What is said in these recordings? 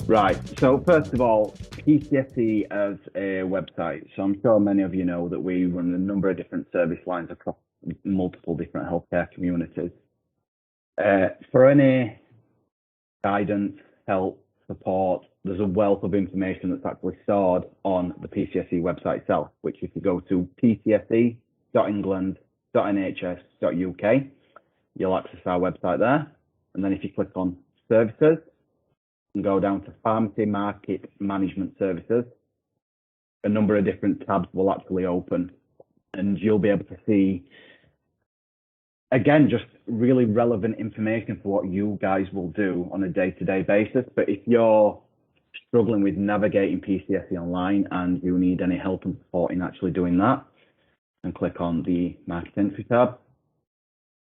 Right, so first of all, PCSE as a website. So I'm sure many of you know that we run a number of different service lines across multiple different healthcare communities. For any guidance, help, support, there's a wealth of information that's actually stored on the PCSE website itself, which if you go to pcse.england.nhs.uk, you'll access our website there. And then if you click on services, and go down to pharmacy market management services, a number of different tabs will actually open, and you'll be able to see, again, just really relevant information for what you guys will do on a day-to-day basis. But if you're struggling with navigating PCSE Online and you need any help and support in actually doing that, and click on the market entry tab,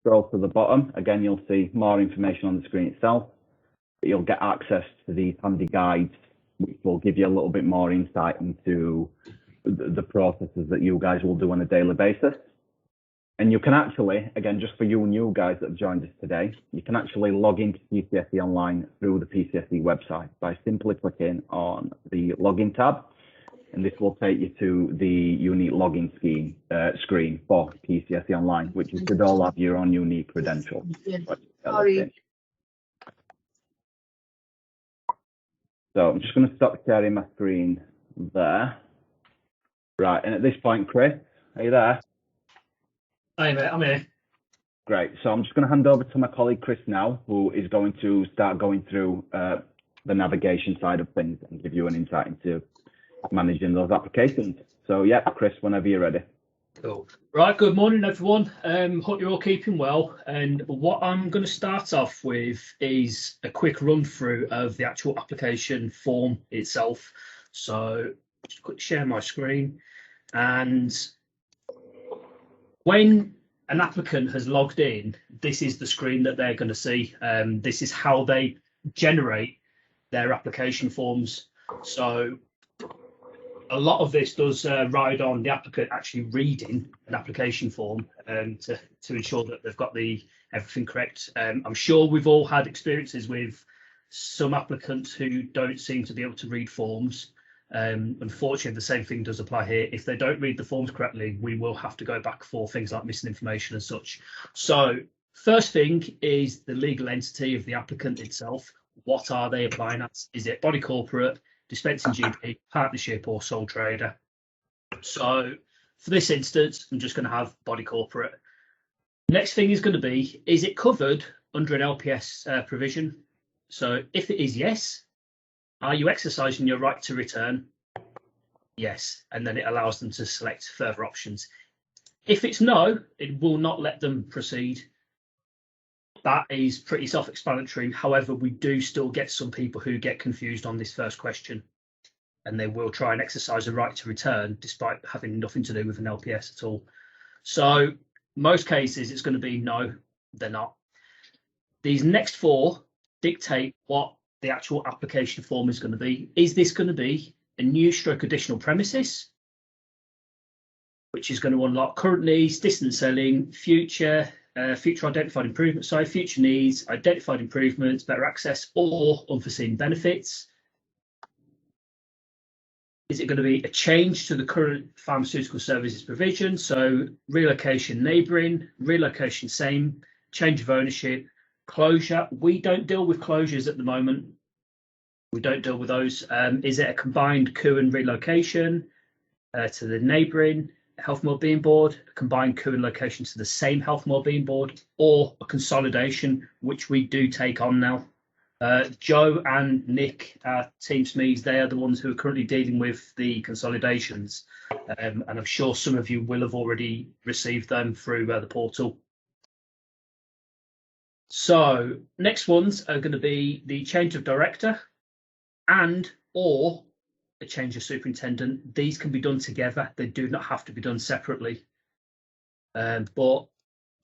scroll to the bottom, again, you'll see more information on the screen itself. You'll get access to these handy guides, which will give you a little bit more insight into the processes that you guys will do on a daily basis. And you can actually, again, just for you new guys that have joined us today, you can actually log into PCSE Online through the PCSE website by simply clicking on the login tab. And this will take you to the unique login screen for PCSE Online, which you should all have your own unique credentials. Sorry. So I'm just going to stop sharing my screen there. Right, and at this point, Chris, are you there? Hi, mate, I'm here. Great, so I'm just going to hand over to my colleague Chris now, who is going to start going through the navigation side of things and give you an insight into managing those applications. So yeah, Chris, whenever you're ready. Cool. Right, good morning, everyone. Hope you're all keeping well. And what I'm going to start off with is a quick run through of the actual application form itself. So just quick share my screen. And when an applicant has logged in, this is the screen that they're going to see. This is how they generate their application forms. So a lot of this does ride on the applicant actually reading an application form to ensure that they've got everything correct. I'm sure we've all had experiences with some applicants who don't seem to be able to read forms. Unfortunately, the same thing does apply here. If they don't read the forms correctly, we will have to go back for things like missing information and such. So first thing is the legal entity of the applicant itself. What are they applying at? Is it body corporate, dispensing GP, partnership, or sole trader? So for this instance, I'm just going to have body corporate. Next thing is going to be, is it covered under an LPS provision? So if it is yes, are you exercising your right to return? Yes, and then it allows them to select further options. If it's no, it will not let them proceed. That is pretty self-explanatory. However, we do still get some people who get confused on this first question, and they will try and exercise a right to return despite having nothing to do with an LPS at all. So most cases, it's going to be no, they're not. These next four dictate what the actual application form is going to be. Is this going to be a new stroke additional premises, which is going to unlock current needs, distance selling, future identified improvements, future needs, identified improvements, better access, or unforeseen benefits? Is it going to be a change to the current pharmaceutical services provision? So relocation neighbouring, relocation same, change of ownership, closure. We don't deal with closures at the moment. We don't deal with those. Is it a combined coup and relocation to the neighbouring health and wellbeing board, a combined coup and location to the same health and wellbeing board, or a consolidation, which we do take on now? Joe and Nick, Team SMEs, they are the ones who are currently dealing with the consolidations, and I'm sure some of you will have already received them through the portal. So next ones are going to be the change of director and or a change of superintendent. These can be done together. They do not have to be done separately. But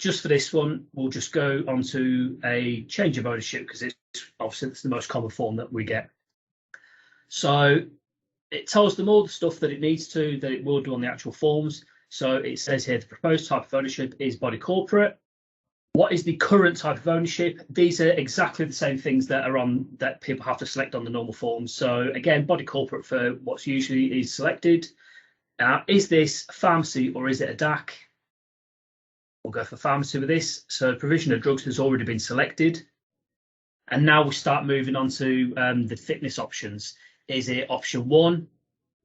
just for this one, we'll just go on to a change of ownership because it's obviously it's the most common form that we get. So it tells them all the stuff that it needs to, that it will do on the actual forms. So it says here the proposed type of ownership is body corporate. What is the current type of ownership? These are exactly the same things that are on that people have to select on the normal forms. So again, body corporate for what's usually is selected. Now, is this a pharmacy or is it a DAC? We'll go for pharmacy with this. So provision of drugs has already been selected. And now we start moving on to the fitness options. Is it option 1?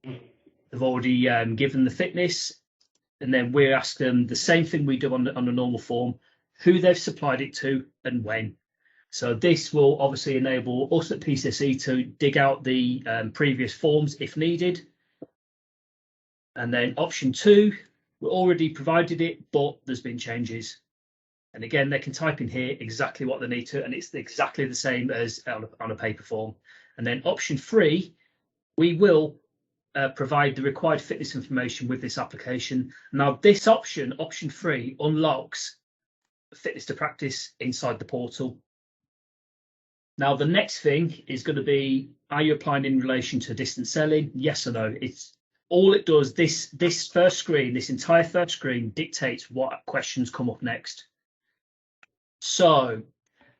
They've already given the fitness. And then we ask them the same thing we do on a normal form, who they've supplied it to and when. So this will obviously enable us at PCSE to dig out the previous forms if needed. And then option 2, we already provided it, but there's been changes. And again, they can type in here exactly what they need to, and it's exactly the same as on a paper form. And then option 3, we will provide the required fitness information with this application. Now, this option 3, unlocks fitness to practice inside the portal. Now, the next thing is going to be, are you applying in relation to distance selling? Yes or no? It's all it does. This first screen, this entire first screen dictates what questions come up next. So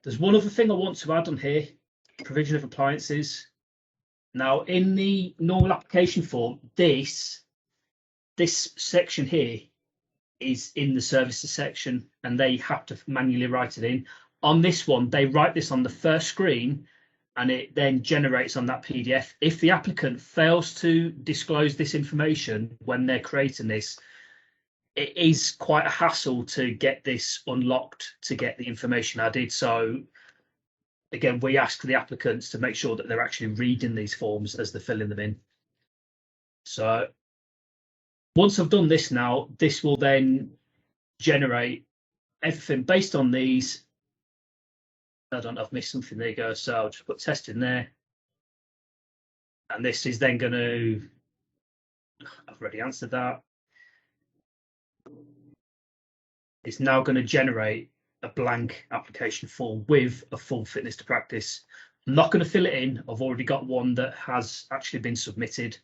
there's one other thing I want to add on here, provision of appliances. Now, in the normal application form, this section here is in the services section, and they have to manually write it in. On this one, they write this on the first screen, and it then generates on that PDF. If the applicant fails to disclose this information when they're creating this, it is quite a hassle to get this unlocked, to get the information added. So again, we ask the applicants to make sure that they're actually reading these forms as they're filling them in. So once I've done this now, this will then generate everything based on these. I don't know, I've missed something. There you go. So I'll just put test in there. And this is then going to, I've already answered that. It's now going to generate a blank application form with a full fitness to practice. I'm not going to fill it in. I've already got one that has actually been submitted.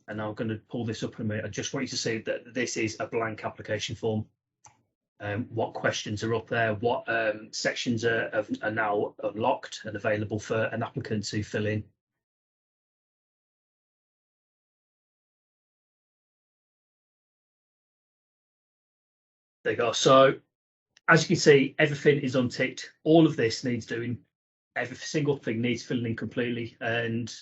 And I'm going to pull this up in a minute. I just want you to see that this is a blank application form. What questions are up there, what sections are now unlocked and available for an applicant to fill in. There you go. So as you can see, everything is unticked. All of this needs doing. Every single thing needs filling in completely. And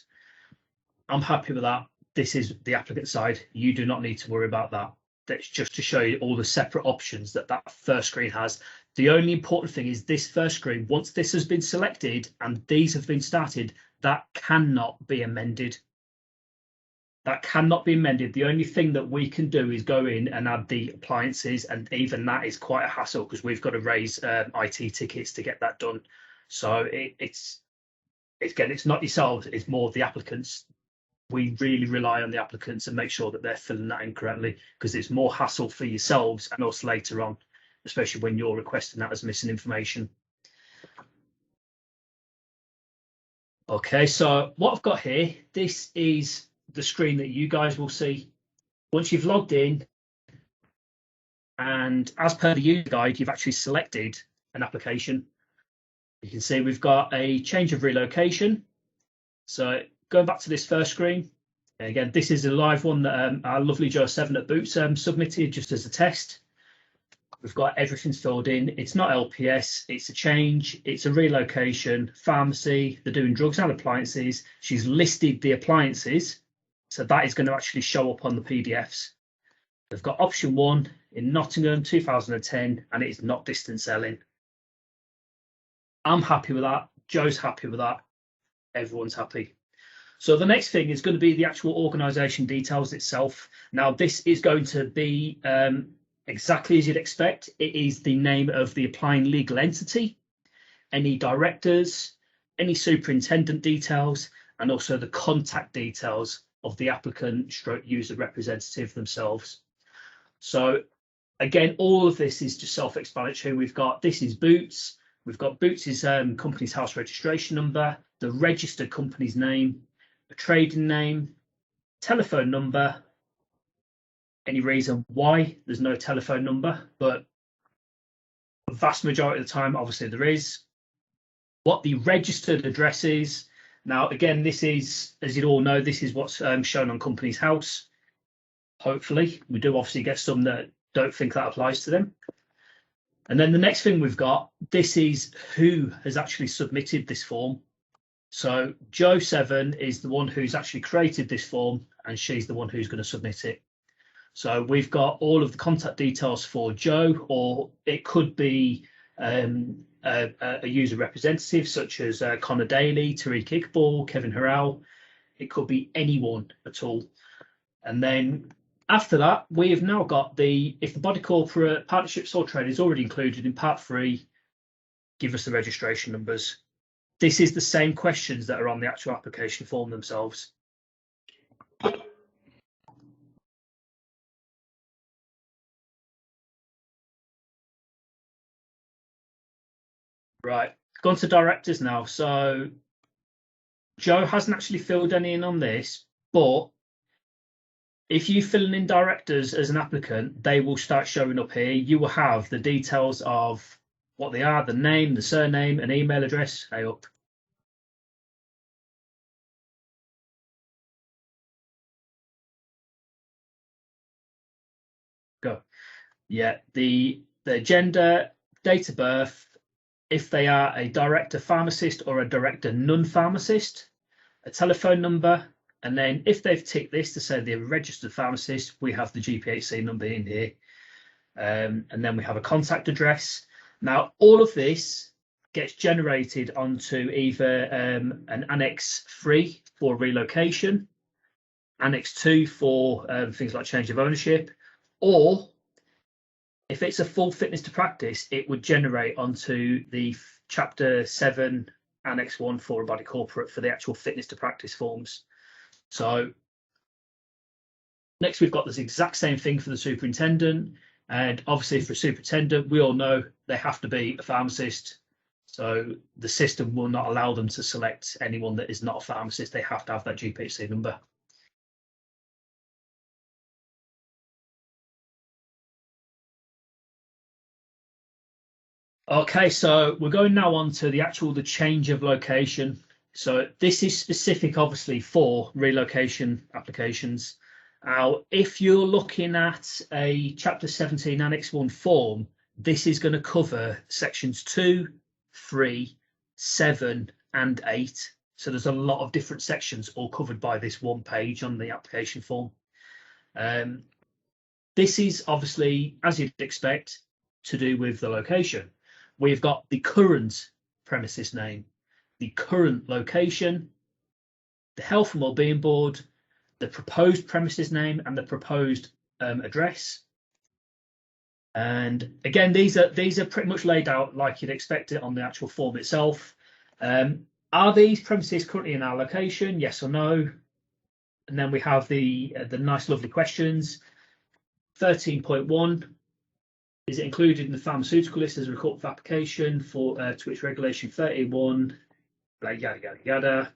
I'm happy with that. This is the applicant side. You do not need to worry about that. That's just to show you all the separate options that first screen has. The only important thing is this first screen, once this has been selected and these have been started, that cannot be amended. That cannot be amended. The only thing that we can do is go in and add the appliances, and even that is quite a hassle because we've got to raise IT tickets to get that done. So it's not yourselves, it's more the applicants. We really rely on the applicants and make sure that they're filling that in correctly, because it's more hassle for yourselves and us later on, especially when you're requesting that as missing information. Okay, so what I've got here, this is the screen that you guys will see once you've logged in, and as per the user guide, you've actually selected an application. You can see we've got a change of relocation. So going back to this first screen, again, this is a live one that our lovely Joe 7 at Boots submitted just as a test. We've got everything filled in. It's not LPS, it's a change, it's a relocation, pharmacy, they're doing drugs and appliances. She's listed the appliances, so that is going to actually show up on the PDFs. They've got option 1 in Nottingham, 2010, and it is not distance selling. I'm happy with that. Joe's happy with that. Everyone's happy. So the next thing is going to be the actual organisation details itself. Now, this is going to be exactly as you'd expect. It is the name of the applying legal entity, any directors, any superintendent details, and also the contact details of the applicant stroke user representative themselves. So again, all of this is just self-explanatory. We've got, this is Boots. We've got Boots' company's house registration number, the registered company's name, a trading name, telephone number, any reason why there's no telephone number, but the vast majority of the time, obviously there is. What the registered address is. Now, again, this is, as you all know, this is what's shown on Company's House. Hopefully, we do obviously get some that don't think that applies to them. And then the next thing we've got, this is who has actually submitted this form. So Joe 7 is the one who's actually created this form, and she's the one who's going to submit it. So we've got all of the contact details for Joe, or it could be a user representative such as Connor Daly, Tariq Iqbal, Kevin Harrell. It could be anyone at all. And then after that, we have now got if the body corporate partnership sole trade is already included in part 3, give us the registration numbers. This is the same questions that are on the actual application form themselves. Right, gone to directors now. So Joe hasn't actually filled any in on this, but if you fill in directors as an applicant, they will start showing up here. You will have the details of what they are, the name, the surname, an email address. Hey up. Go. Yeah, the gender, date of birth, if they are a director pharmacist or a director non-pharmacist, a telephone number, and then if they've ticked this to say they're a registered pharmacist, we have the GPHC number in here. And then we have a contact address. Now, all of this gets generated onto either an Annex 3 for relocation, Annex 2 for things like change of ownership, or if it's a full fitness to practice, it would generate onto the Chapter 7, Annex 1 for a body corporate for the actual fitness to practice forms. So next, we've got this exact same thing for the superintendent. And obviously for a superintendent, we all know they have to be a pharmacist. So the system will not allow them to select anyone that is not a pharmacist. They have to have that GPHC number. Okay, so we're going now on to the change of location. So this is specific, obviously, for relocation applications. Now, if you're looking at a Chapter 17 Annex 1 form, this is going to cover sections 2, 3, 7, and 8. So there's a lot of different sections all covered by this one page on the application form. This is obviously, as you'd expect, to do with the location. We've got the current premises name, the current location, the Health and Wellbeing Board, the proposed premises name, and the proposed address. And again, these are pretty much laid out like you'd expect it on the actual form itself. Are these premises currently in our location? Yes or no? And then we have the nice, lovely questions. 13.1. Is it included in the pharmaceutical list as a report of application for to which regulation 31, yada, yada, yada.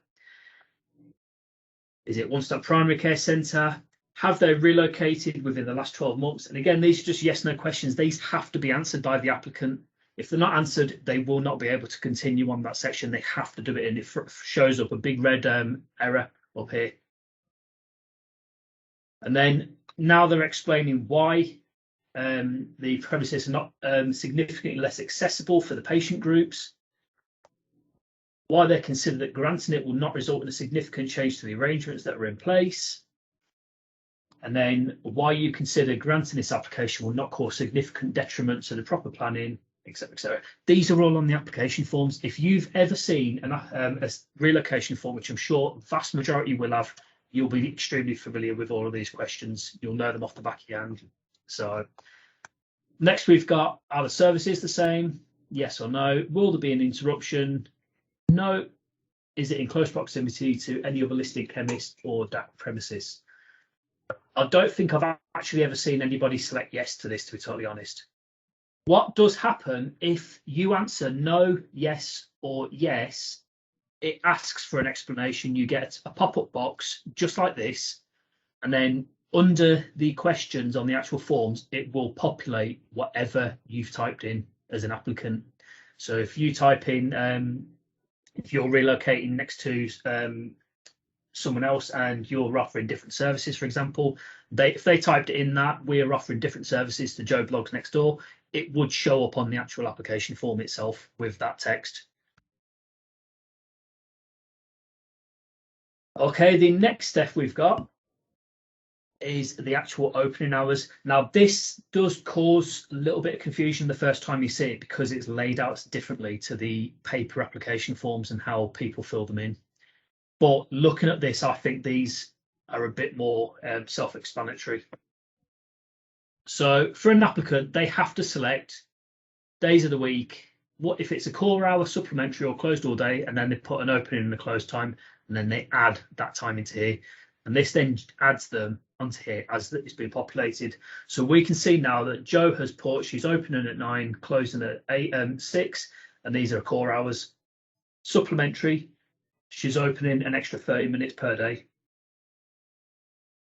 Is it one-stop primary care centre? Have they relocated within the last 12 months? And again, these are just yes, no questions. These have to be answered by the applicant. If they're not answered, they will not be able to continue on that section. They have to do it, and it shows up a big red error up here. And then now they're explaining why the premises are not significantly less accessible for the patient groups, why they consider that granting it will not result in a significant change to the arrangements that are in place, and then why you consider granting this application will not cause significant detriment to the proper planning, etc., etc. These are all on the application forms. If you've ever seen a relocation form, which I'm sure the vast majority will have, you'll be extremely familiar with all of these questions. You'll know them off the back of your hand. So next we've got, are the services the same? Yes or no. Will there be an interruption? No. Is it in close proximity to any other listed chemist or DAC premises? I don't think I've actually ever seen anybody select yes to this, to be totally honest. What does happen if you answer no, yes, or yes? It asks for an explanation. You get a pop-up box just like this, And then under the questions on the actual forms, it will populate whatever you've typed in as an applicant. So if you type in, if you're relocating next to someone else and you're offering different services, for example, if they typed in that we're offering different services to Joe Blogs next door, it would show up on the actual application form itself with that text. Okay, the next step we've got is the actual opening hours. Now, this does cause a little bit of confusion the first time you see it because it's laid out differently to the paper application forms and how people fill them in. But looking at this, I think these are a bit more self-explanatory. So for an applicant, they have to select days of the week, what if it's a core hour, supplementary, or closed all day, and then they put an opening and a close time, and then they add that time into here. And this then adds them onto here as it's been populated. So we can see now that Joe has put, she's opening at 9, closing at 6, and these are core hours. Supplementary, she's opening an extra 30 minutes per day.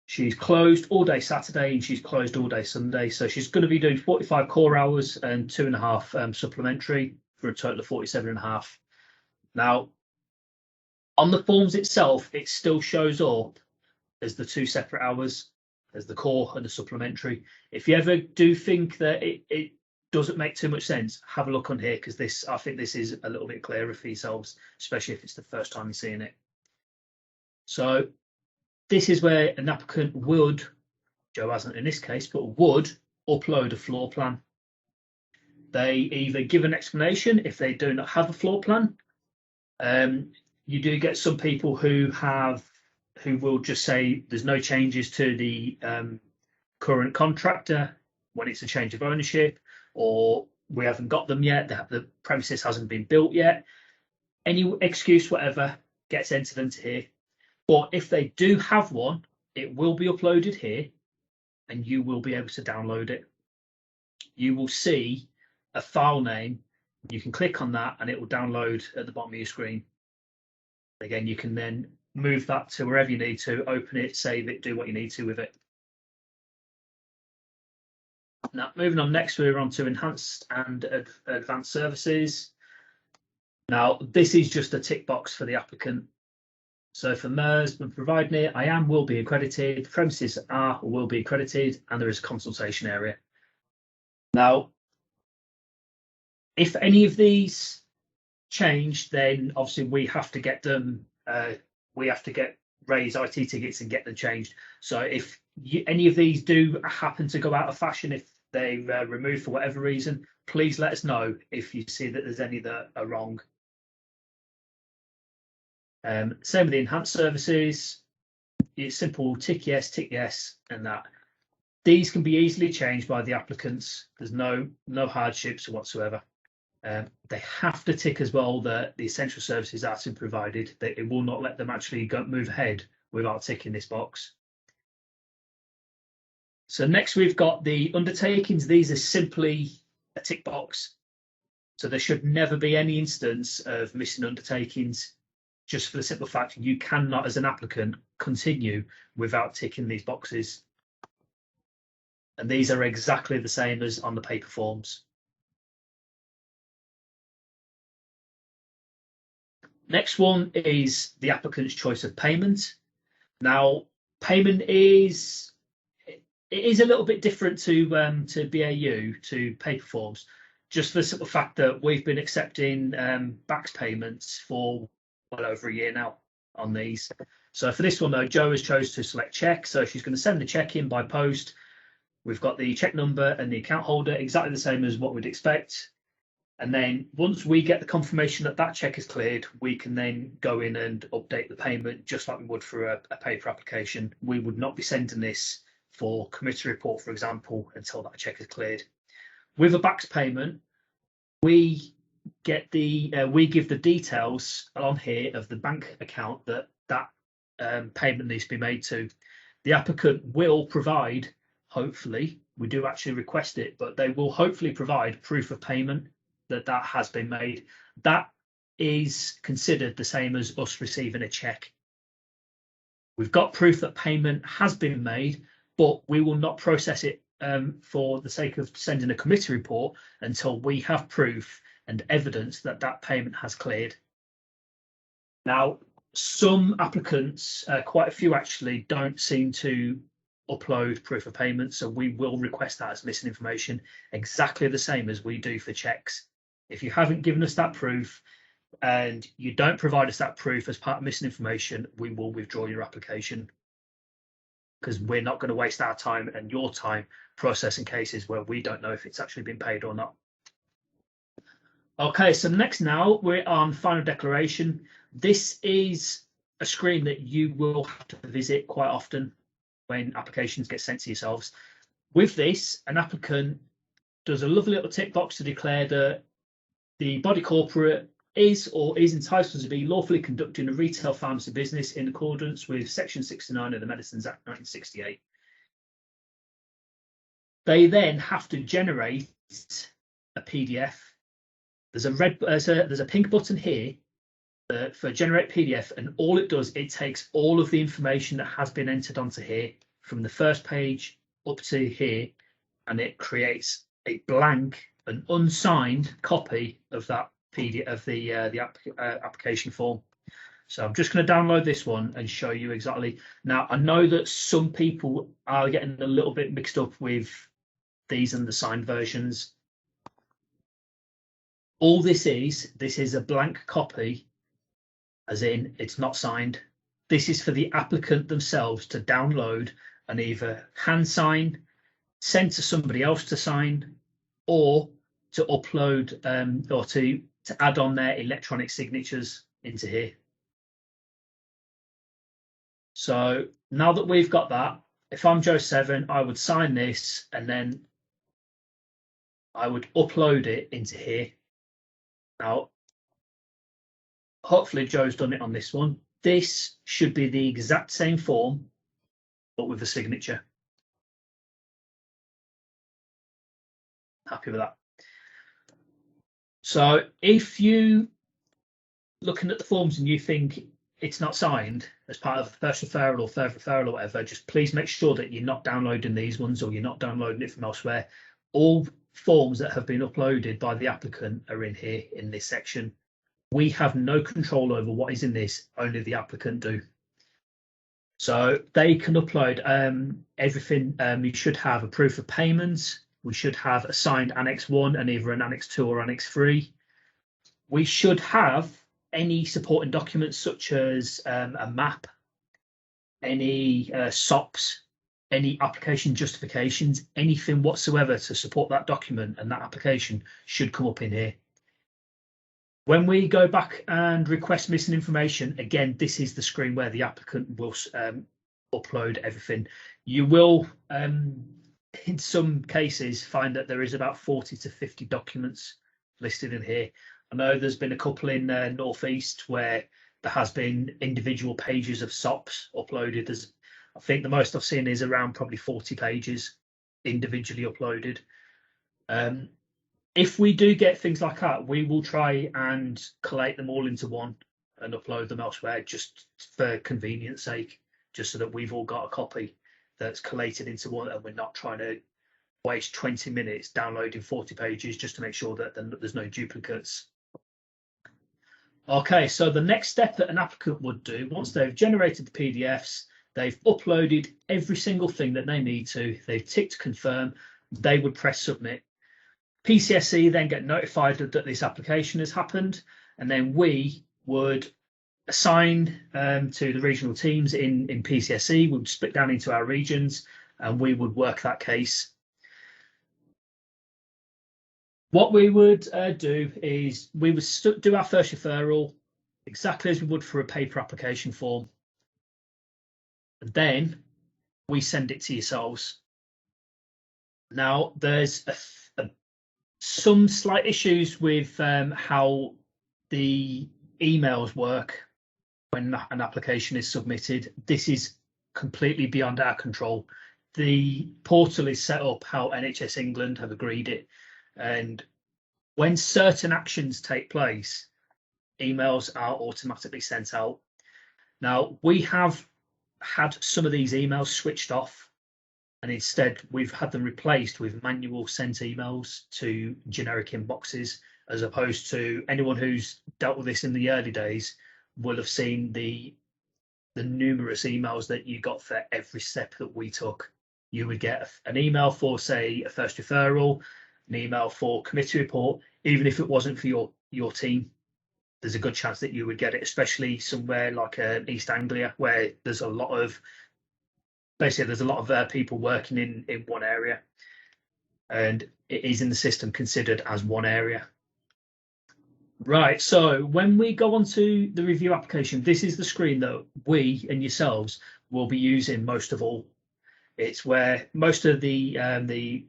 She's closed all day Saturday and she's closed all day Sunday. So she's going to be doing 45 core hours and 2.5 supplementary for a total of 47.5. Now, on the forms itself, it still shows up as the 2 separate hours, as the core and the supplementary. If you ever do think that it doesn't make too much sense, have a look on here, because I think this is a little bit clearer for yourselves, especially if it's the first time you're seeing it. So this is where an applicant would, Joe hasn't in this case, but would upload a floor plan. They either give an explanation if they do not have a floor plan. You do get some people who will just say there's no changes to the current contractor when it's a change of ownership, or we haven't got them yet, the premises hasn't been built yet. Any excuse, whatever, gets entered into here. But if they do have one, it will be uploaded here and you will be able to download it. You will see a file name. You can click on that and it will download at the bottom of your screen. Again, you can then move that to wherever you need to, open it, save it, do what you need to with it. Now, moving on next, we're on to enhanced and advanced services. Now, this is just a tick box for the applicant. So for MERS, when providing it, I am, will be accredited, premises are or will be accredited, and there is a consultation area. Now, if any of these change, then obviously we have to get them, raise IT tickets and get them changed. So if any of these do happen to go out of fashion, if they removed for whatever reason, please let us know if you see that there's any that are wrong. Same with the enhanced services. It's simple, tick yes, and that. These can be easily changed by the applicants. There's no hardships whatsoever. They have to tick as well that the essential services are to be provided, that it will not let them actually move ahead without ticking this box. So next we've got the undertakings. These are simply a tick box. So there should never be any instance of missing undertakings, just for the simple fact you cannot, as an applicant, continue without ticking these boxes. And these are exactly the same as on the paper forms. Next one is the applicant's choice of payment. Now, payment is a little bit different to BAU, to paper forms, just for the simple fact that we've been accepting BACS payments for well over a year now on these. So for this one though, Jo has chose to select check, so she's going to send the check in by post. We've got the check number and the account holder, exactly the same as what we'd expect. And then once we get the confirmation that that check is cleared, we can then go in and update the payment just like we would for a paper application. We would not be sending this for committee report, for example, until that check is cleared. With a BACS payment, we give the details on here of the bank account that payment needs to be made to. The applicant will provide, hopefully, we do actually request it, but they will hopefully provide proof of payment that has been made. That is considered the same as us receiving a check. We've got proof that payment has been made, but we will not process it for the sake of sending a committee report until we have proof and evidence that that payment has cleared. Now, some applicants, quite a few actually, don't seem to upload proof of payment, so we will request that as missing information, exactly the same as we do for checks. If you haven't given us that proof and you don't provide us that proof as part of missing information, we will withdraw your application, because we're not going to waste our time and your time processing cases where we don't know if it's actually been paid or not. Okay, so next now we're on final declaration. This is a screen that you will have to visit quite often when applications get sent to yourselves. With this, an applicant does a lovely little tick box to declare that the body corporate is or is entitled to be lawfully conducting a retail pharmacy business in accordance with Section 69 of the Medicines Act 1968. They then have to generate a PDF. There's a pink button here for generate PDF, and all it does, it takes all of the information that has been entered onto here from the first page up to here, and it creates a blank, an unsigned copy of that PDF of the application form. So I'm just going to download this one and show you exactly. Now, I know that some people are getting a little bit mixed up with these and the signed versions. All this is a blank copy, as in it's not signed. This is for the applicant themselves to download and either hand sign, send to somebody else to sign, or to upload or to add on their electronic signatures into here. So now that we've got that, if I'm Joe 7, I would sign this and then I would upload it into here. Now, hopefully Joe's done it on this one. This should be the exact same form, but with a signature. Happy with that. So if you looking at the forms and you think it's not signed as part of first referral or third referral or whatever, just please make sure that you're not downloading these ones or you're not downloading it from elsewhere. All forms that have been uploaded by the applicant are in here in this section. We have no control over what is in this, only the applicant do. So they can upload everything. You should have a proof of payments. We should have a signed Annex 1 and either an Annex 2 or Annex 3. We should have any supporting documents such as a map, any SOPs, any application justifications, anything whatsoever to support that document and that application should come up in here. When we go back and request missing information, again, this is the screen where the applicant will upload everything. You will, in some cases, find that there is about 40 to 50 documents listed in here. I know there's been a couple in North East where there has been individual pages of SOPs uploaded. I think the most I've seen is around probably 40 pages individually uploaded. If we do get things like that, we will try and collate them all into one and upload them elsewhere, just for convenience sake, just so that we've all got a copy that's collated into one, and we're not trying to waste 20 minutes downloading 40 pages just to make sure that there's no duplicates. Okay, so the next step that an applicant would do, once they've generated the PDFs, they've uploaded every single thing that they need to, they've ticked confirm, they would press submit. PCSE then get notified that this application has happened, and then we would assign to the regional teams in PCSE. We would split down into our regions and we would work that case. What we would do is we would do our first referral exactly as we would for a paper application form. And then we send it to yourselves. Now, there's some slight issues with how the emails work when an application is submitted. This is completely beyond our control. The portal is set up how NHS England have agreed it, and when certain actions take place, emails are automatically sent out. Now, we have had some of these emails switched off, and instead we've had them replaced with manual sent emails to generic inboxes, as opposed to anyone who's dealt with this in the early days will have seen the numerous emails that you got for every step that we took. You would get an email for, say, a first referral, an email for committee report, even if it wasn't for your team. There's a good chance that you would get it, especially somewhere like East Anglia, where there's a lot of people working in one area, and it is in the system considered as one area. Right, so when we go on to the review application, this is the screen that we and yourselves will be using most of all. It's where most of the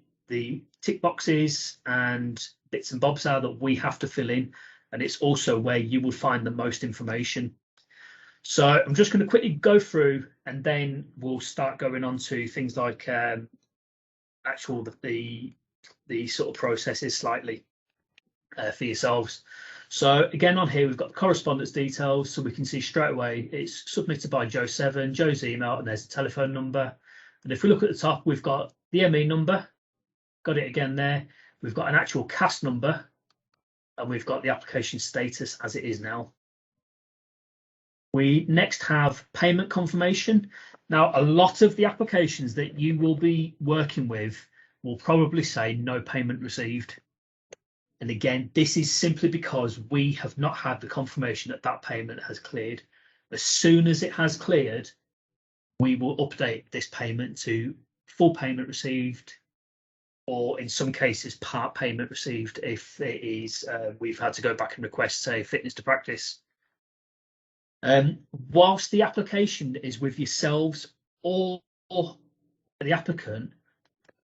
tick boxes and bits and bobs are that we have to fill in, and it's also where you will find the most information. So I'm just going to quickly go through, and then we'll start going on to things like the sort of processes slightly for yourselves. So again, on here we've got the correspondence details, so we can see straight away it's submitted by Joe7, Joe's email, and there's a telephone number. And if we look at the top, we've got the ME number, got it again there. We've got an actual CAS number, and we've got the application status as it is now. We next have payment confirmation. Now, a lot of the applications that you will be working with will probably say no payment received. And again, this is simply because we have not had the confirmation that that payment has cleared. As soon as it has cleared, we will update this payment to full payment received, or in some cases, part payment received if it is we've had to go back and request, say, fitness to practice. Whilst the application is with yourselves or the applicant,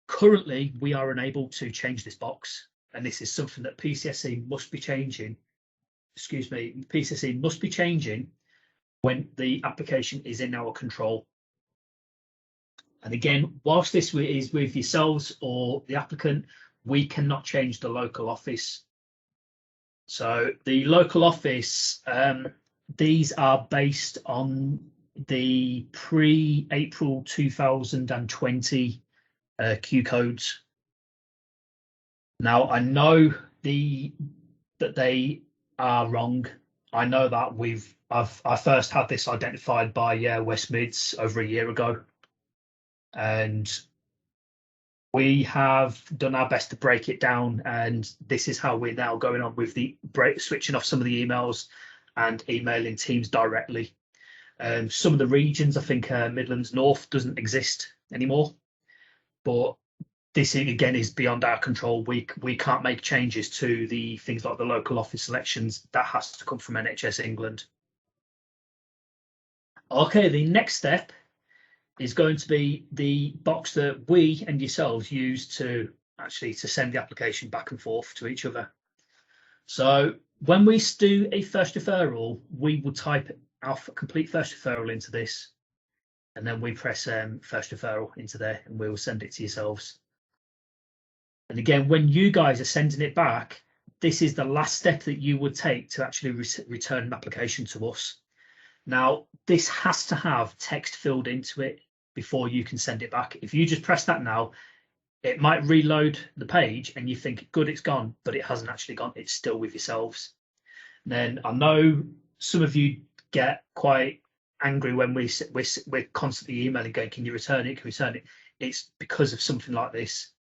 currently we are unable to change this box. And this is something that PCSE must be changing. Excuse me, PCSE must be changing when the application is in our control. And again, whilst this is with yourselves or the applicant, we cannot change the local office. So the local office, these are based on the pre-April 2020 Q codes. Now, I know that they are wrong. I know that I first had this identified by West Mids over a year ago, and we have done our best to break it down. And this is how we're now going on with the switching off some of the emails and emailing teams directly. Some of the regions, I think Midlands North doesn't exist anymore, but this again is beyond our control. We can't make changes to the things like the local office selections. That has to come from NHS England. Okay, the next step is going to be the box that we and yourselves use to send the application back and forth to each other. So when we do a first referral, we will type our complete first referral into this, and then we press first referral into there, and we will send it to yourselves. And again, when you guys are sending it back, this is the last step that you would take to actually return an application to us. Now, this has to have text filled into it before you can send it back. If you just press that now, it might reload the page and you think, good, it's gone, but it hasn't actually gone. It's still with yourselves. And then I know some of you get quite angry when we're constantly emailing going, can you return it? Can you return it? It's because of something like this.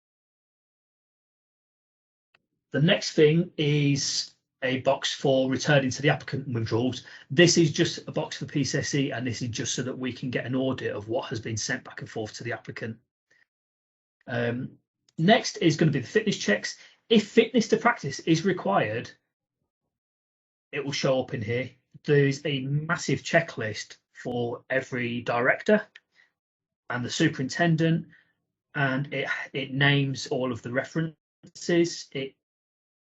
The next thing is a box for returning to the applicant withdrawals. This is just a box for PCSE, and this is just so that we can get an audit of what has been sent back and forth to the applicant. Next is going to be the fitness checks. If fitness to practice is required, it will show up in here. There's a massive checklist for every director and the superintendent, and it names all of the references.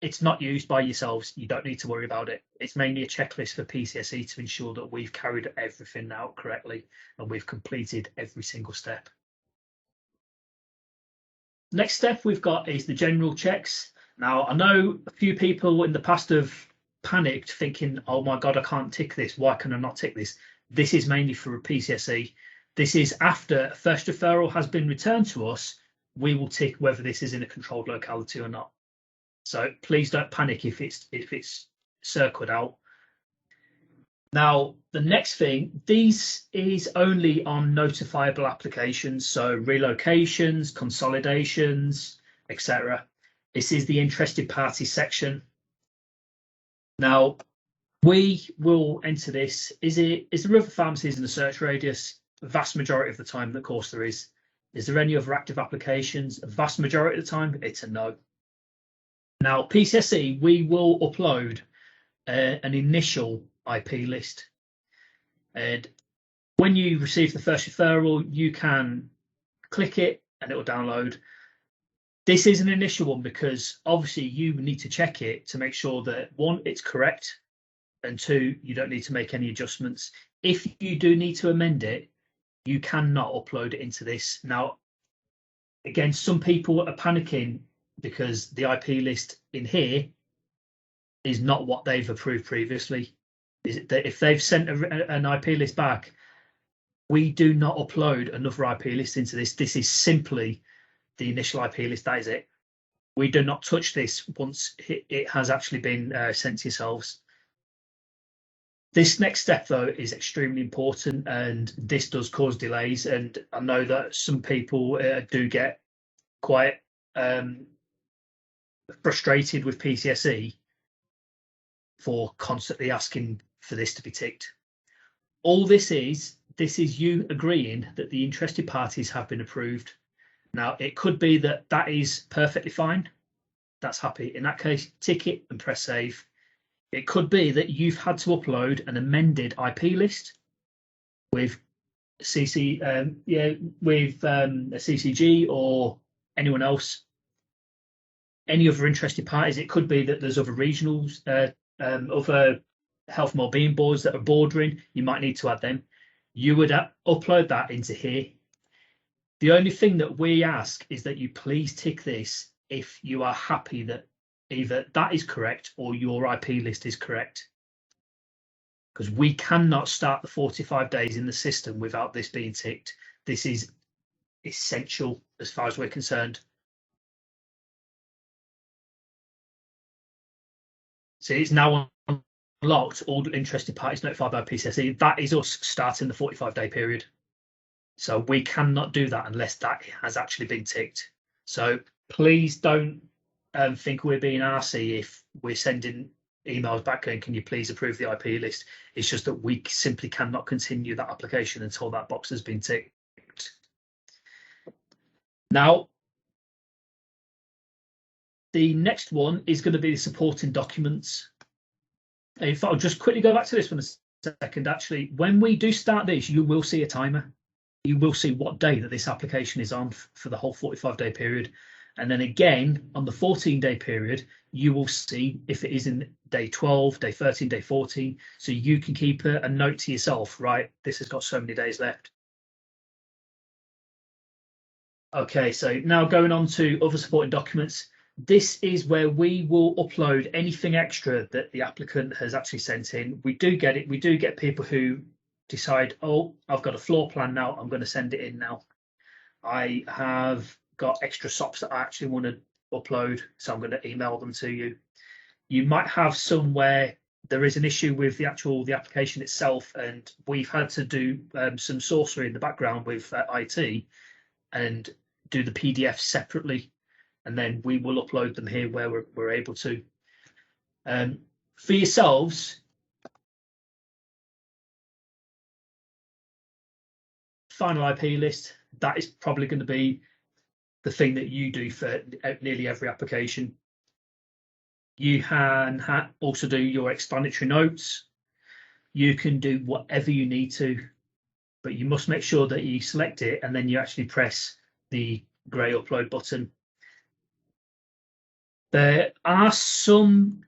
It's not used by yourselves. You don't need to worry about it. It's mainly a checklist for PCSE to ensure that we've carried everything out correctly and we've completed every single step. Next step we've got is the general checks. Now, I know a few people in the past have panicked thinking, oh my God, I can't tick this. Why can I not tick this? This is mainly for a PCSE. This is after first referral has been returned to us, we will tick whether this is in a controlled locality or not. So please don't panic if it's circled out. Now, the next thing, this is only on notifiable applications, so relocations, consolidations, etc. This is the interested party section. Now, we will enter this. Is there other pharmacies in the search radius? The vast majority of the time, of course, there is. Is there any other active applications? The vast majority of the time, it's a no. Now, PCSE, we will upload an initial IP list. And when you receive the first referral, you can click it and it will download. This is an initial one because obviously you need to check it to make sure that, one, it's correct, and two, you don't need to make any adjustments. If you do need to amend it, you cannot upload it into this. Now, again, some people are panicking because the IP list in here is not what they've approved previously. Is it that if they've sent an IP list back, we do not upload another IP list into this. This is simply the initial IP list. That is it. We do not touch this once it has actually been sent to yourselves. This next step, though, is extremely important, and this does cause delays. And I know that some people do get quite frustrated with PCSE for constantly asking for this to be ticked. All this is you agreeing that the interested parties have been approved. Now, it could be that that is perfectly fine. That's happy. In that case, tick it and press save. It could be that you've had to upload an amended IP list with a CCG or anyone else, any other interested parties. It could be that there's other regionals, other health and wellbeing boards that are bordering. You might need to add them. You would upload that into here. The only thing that we ask is that you please tick this if you are happy that either that is correct or your IP list is correct. Because we cannot start the 45 days in the system without this being ticked. This is essential as far as we're concerned. So it's now unlocked, all interested parties notified by PCSE. That is us starting the 45-day period. So we cannot do that unless that has actually been ticked. So please don't think we're being arsey if we're sending emails back going, can you please approve the IP list? It's just that we simply cannot continue that application until that box has been ticked. Now, the next one is going to be the supporting documents. In fact, I'll just quickly go back to this one a second. Actually, when we do start this, you will see a timer. You will see what day that this application is on for the whole 45-day period. And then again, on the 14-day period, you will see if it is in day 12, day 13, day 14. So you can keep a note to yourself, right? This has got so many days left. Okay, so now going on to other supporting documents. This is where we will upload anything extra that the applicant has actually sent in. We do get it. We do get people who decide, oh, I've got a floor plan now, I'm going to send it in now. I have got extra SOPs that I actually want to upload, so I'm going to email them to you. You might have somewhere there is an issue with the application itself, and we've had to do some sorcery in the background with IT and do the PDF separately, and then we will upload them here where we're able to. For yourselves, final IP list, that is probably going to be the thing that you do for nearly every application. You can also do your explanatory notes. You can do whatever you need to, but you must make sure that you select it and then you actually press the grey upload button. There are some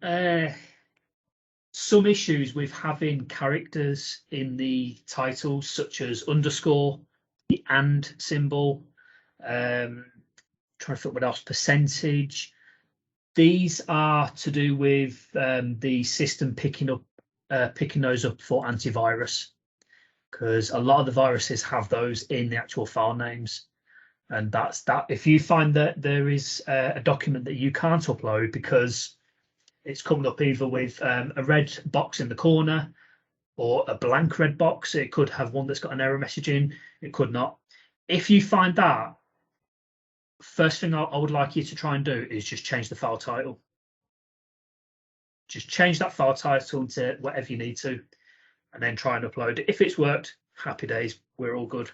issues with having characters in the titles, such as underscore, the and symbol, trying to think what else, percentage. These are to do with the system picking those up for antivirus. because a lot of the viruses have those in the actual file names. And that's that. If you find that there is a document that you can't upload because it's coming up either with a red box in the corner or a blank red box, it could have one that's got an error message in, it could not. If you find that, first thing I would like you to try and do is just change the file title. Just change that file title to whatever you need to, and then try and upload it. If it's worked, happy days, we're all good.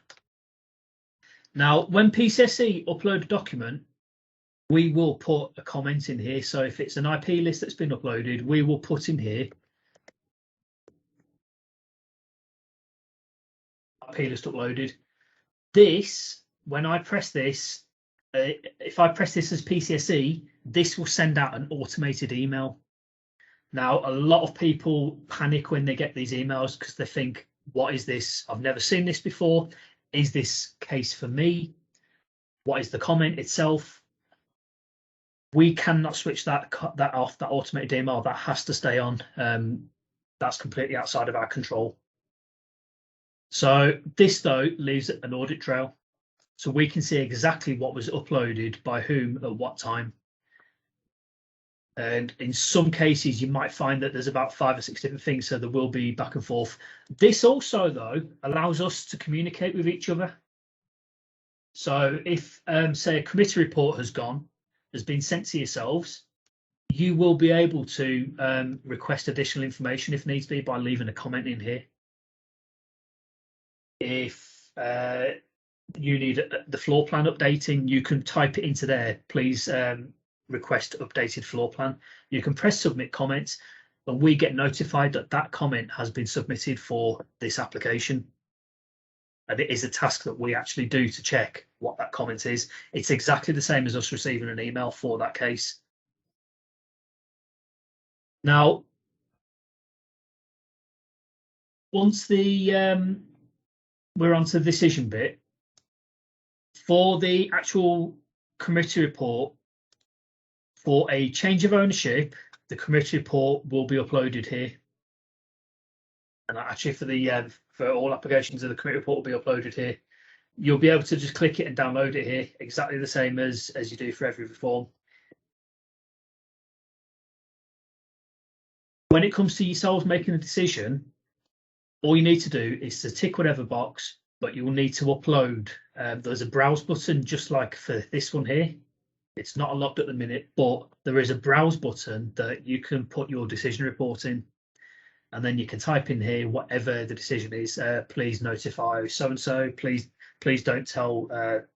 Now, when PCSE upload a document, we will put a comment in here. So if it's an IP list that's been uploaded, we will put in here IP list uploaded. This, when I press this, if I press this as PCSE, this will send out an automated email. Now, a lot of people panic when they get these emails because they think, what is this? I've never seen this before. Is this case for me? What is the comment itself? We cannot switch that off, that automated email. That has to stay on. That's completely outside of our control. So this, though, leaves an audit trail. So we can see exactly what was uploaded by whom at what time. And in some cases, you might find that there's about 5 or 6 different things, so there will be back and forth. This also, though, allows us to communicate with each other. So if, say, a committee report has been sent to yourselves, you will be able to request additional information if needs be by leaving a comment in here. If you need the floor plan updating, you can type it into there. Please request updated floor plan. You can press submit comments, and we get notified that that comment has been submitted for this application. And it is a task that we actually do to check what that comment is. It's exactly the same as us receiving an email for that case. Now, once the we're on to the decision bit, for the actual committee report, for a change of ownership, the committee report will be uploaded here. And actually for all applications of the committee report will be uploaded here. You'll be able to just click it and download it here, exactly the same as you do for every reform. When it comes to yourselves making a decision, all you need to do is to tick whatever box, but you will need to upload. There's a browse button, just like for this one here. It's not unlocked at the minute, but there is a browse button that you can put your decision report in. And then you can type in here whatever the decision is. Please notify so-and-so. Please don't tell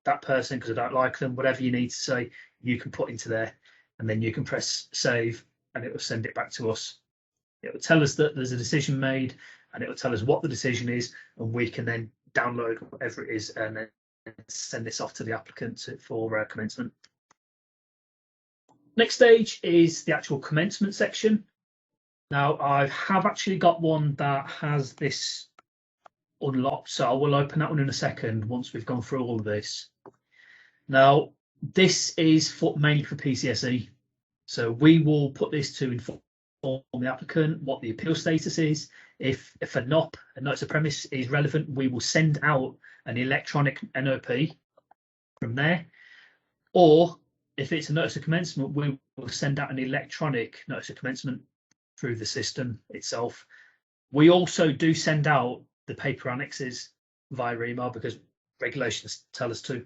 that person because I don't like them. Whatever you need to say, you can put into there. And then you can press save and it will send it back to us. It will tell us that there's a decision made, and it will tell us what the decision is, and we can then download whatever it is and then send this off to the applicant for commencement. Next stage is the actual commencement section. Now, I have actually got one that has this unlocked, so I will open that one in a second once we've gone through all of this. Now, this is mainly for PCSE. So we will put this to inform the applicant what the appeal status is. If a NOP, a notice of premise, is relevant, we will send out an electronic NOP from there. Or if it's a notice of commencement, we will send out an electronic notice of commencement through the system itself. We also do send out the paper annexes via email because regulations tell us to.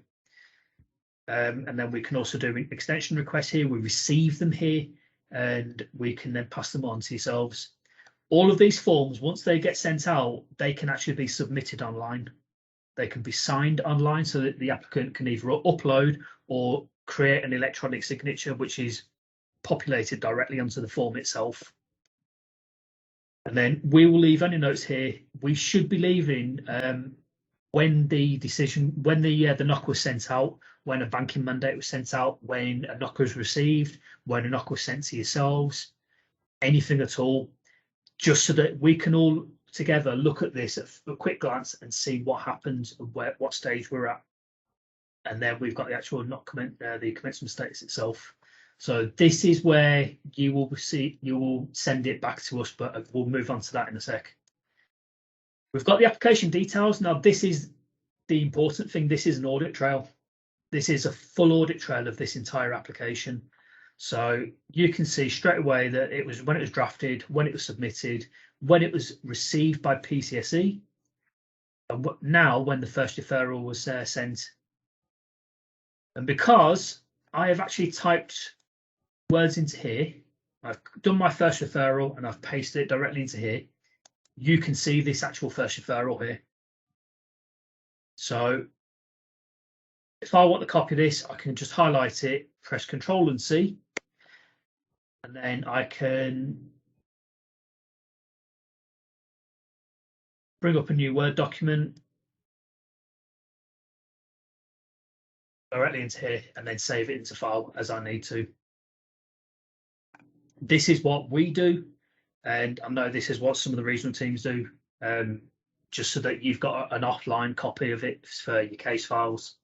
And then we can also do extension requests here. We receive them here and we can then pass them on to yourselves. All of these forms, once they get sent out, they can actually be submitted online. They can be signed online so that the applicant can either upload or create an electronic signature, which is populated directly onto the form itself. And then we will leave any notes here. We should be leaving when the NOC was sent out, when a banking mandate was sent out, when a NOC was received, when a NOC was sent to yourselves, anything at all, just so that we can all together look at this at a quick glance and see what happens and what stage we're at. And then we've got the actual the commencement status itself. So this is where you will send it back to us, but we'll move on to that in a sec. We've got the application details. Now, this is the important thing. This is an audit trail. This is a full audit trail of this entire application. So you can see straight away that it was when it was drafted, when it was submitted, when it was received by PCSE, and now when the first referral was sent. And because I have actually typed words into here, I've done my first referral and I've pasted it directly into here, you can see this actual first referral here. So if I want to copy this, I can just highlight it, press Control and C, and then I can bring up a new Word document directly into here and then save it into file as I need to. This is what we do, and I know this is what some of the regional teams do, just so that you've got an offline copy of it for your case files.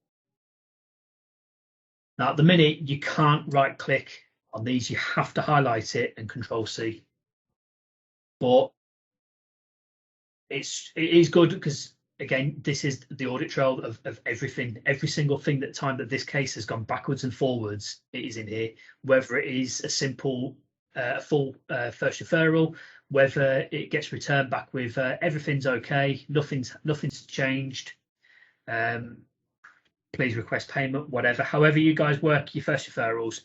Now, at the minute, you can't right click on these. You have to highlight it and Control C. But it is good because, again, this is the audit trail of everything. Every single thing time that this case has gone backwards and forwards, it is in here. Whether it is a simple full first referral, whether it gets returned back with everything's okay, nothing's changed. Please request payment, whatever. However you guys work your first referrals,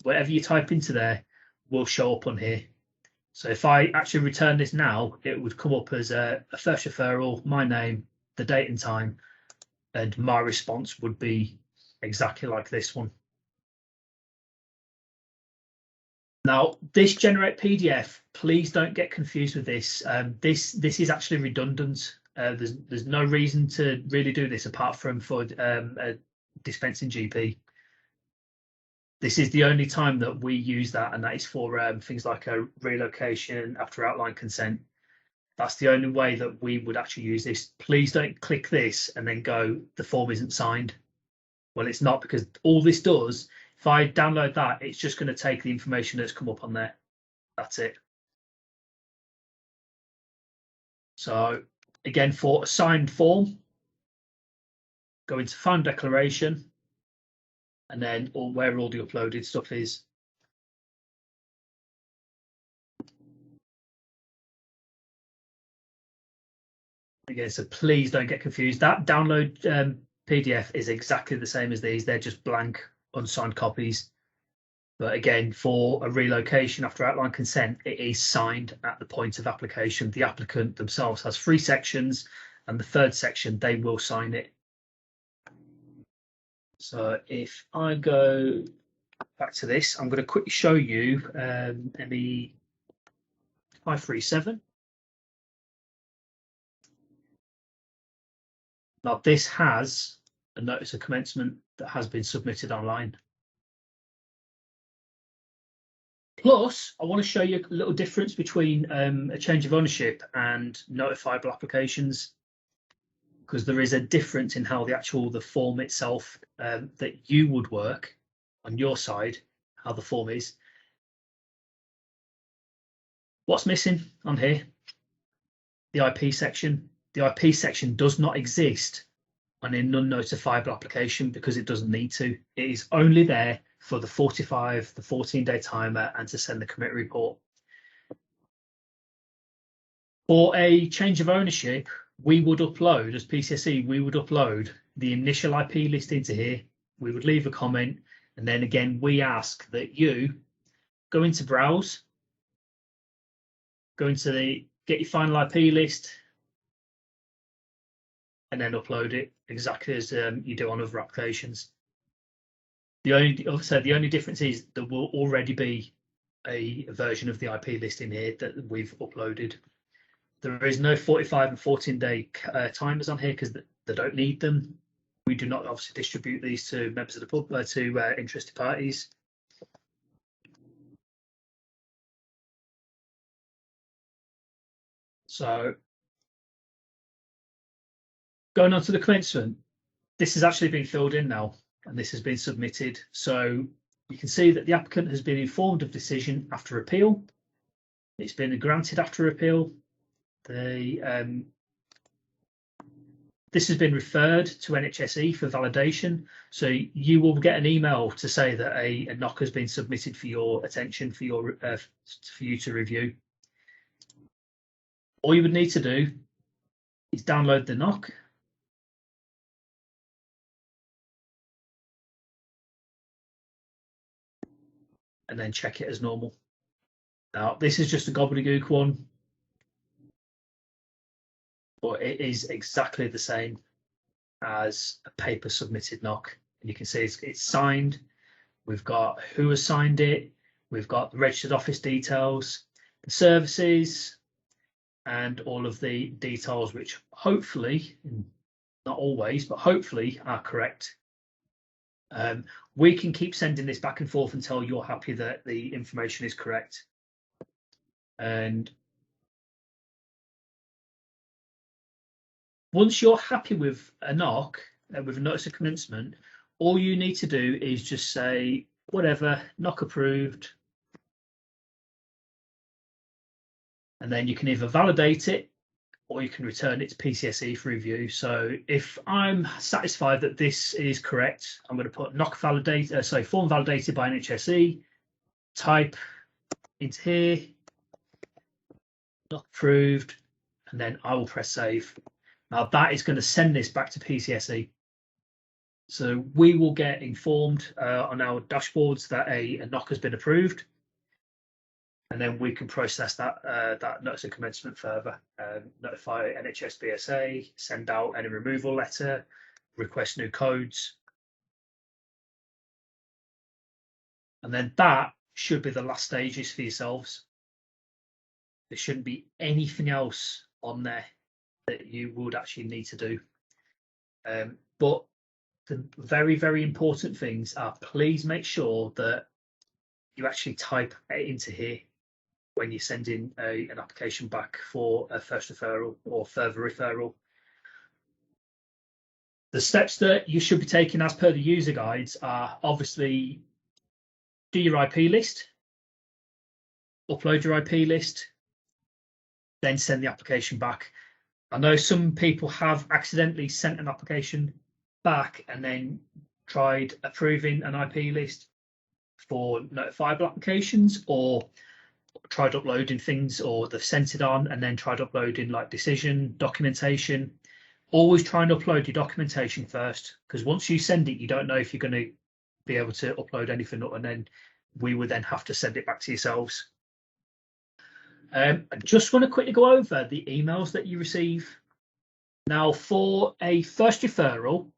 whatever you type into there will show up on here. So if I actually return this now, it would come up as a first referral, my name, the date and time, and my response would be exactly like this one. Now, this generate PDF, please don't get confused with this. This is actually redundant. There's no reason to really do this apart from for dispensing GP. This is the only time that we use that, and that is for things like a relocation after outline consent. That's the only way that we would actually use this. Please don't click this and then go, the form isn't signed. Well, it's not, because all this does, if I download that, it's just going to take the information that's come up on there. That's it. So again, for a signed form, go into Find Declaration, and then where all the uploaded stuff is. Again, so please don't get confused. That download PDF is exactly the same as these. They're just blank, unsigned copies. But again, for a relocation after outline consent, it is signed at the point of application. The applicant themselves has 3 sections, and the 3rd section, they will sign it. So if I go back to this, I'm going to quickly show you ME 537. Now, this has a notice of commencement that has been submitted online. Plus, I want to show you a little difference between a change of ownership and notifiable applications, because there is a difference in how the form itself that you would work on your side, how the form is. What's missing on here? The IP section. The IP section does not exist on a non-notifiable application because it doesn't need to. It is only there for the 14-day timer and to send the commit report. For a change of ownership, we would upload, as PCSE, we would upload the initial IP list into here. We would leave a comment, and then again, we ask that you go into Browse, go into the Get Your Final IP List, and then upload it exactly as you do on other applications. The only difference is there will already be a version of the IP list in here that we've uploaded. There is no 45 and 14-day timers on here because they don't need them. We do not obviously distribute these to members of the public, to interested parties. So going on to the commencement, this has actually been filled in now, and this has been submitted. So you can see that the applicant has been informed of decision after appeal. It's been granted after appeal. The this has been referred to NHSE for validation. So you will get an email to say that a knock has been submitted for your attention, for you to review. All you would need to do is download the knock. And then check it as normal. Now, this is just a gobbledygook one, but it is exactly the same as a paper submitted knock. And you can see it's signed. We've got who has signed it. We've got the registered office details, the services, and all of the details, which hopefully, not always, but hopefully are correct. We can keep sending this back and forth until you're happy that the information is correct. And once you're happy with a knock, with a notice of commencement, all you need to do is just say, whatever, knock approved. And then you can either validate it or you can return it to PCSE for review. So if I'm satisfied that this is correct, I'm going to put knock validated, form validated by NHSE, type into here, knock approved, and then I will press save. Now that is going to send this back to PCSE. So we will get informed on our dashboards that a knock has been approved. And then we can process that that notice of commencement further, notify NHS BSA, send out any removal letter, request new codes. And then that should be the last stages for yourselves. There shouldn't be anything else on there that you would actually need to do. But the very, very important things are, please make sure that you actually type it into here when you're sending an application back for a first referral or further referral. The steps that you should be taking as per the user guides are obviously do your IP list, upload your IP list, then send the application back. I know some people have accidentally sent an application back and then tried approving an IP list for notifiable applications, or tried uploading things, or they've sent it on and then tried uploading like decision documentation. Always try and upload your documentation first, because once you send it, you don't know if you're going to be able to upload anything, and then we would then have to send it back to yourselves. I just want to quickly go over the emails that you receive. Now, for a first referral,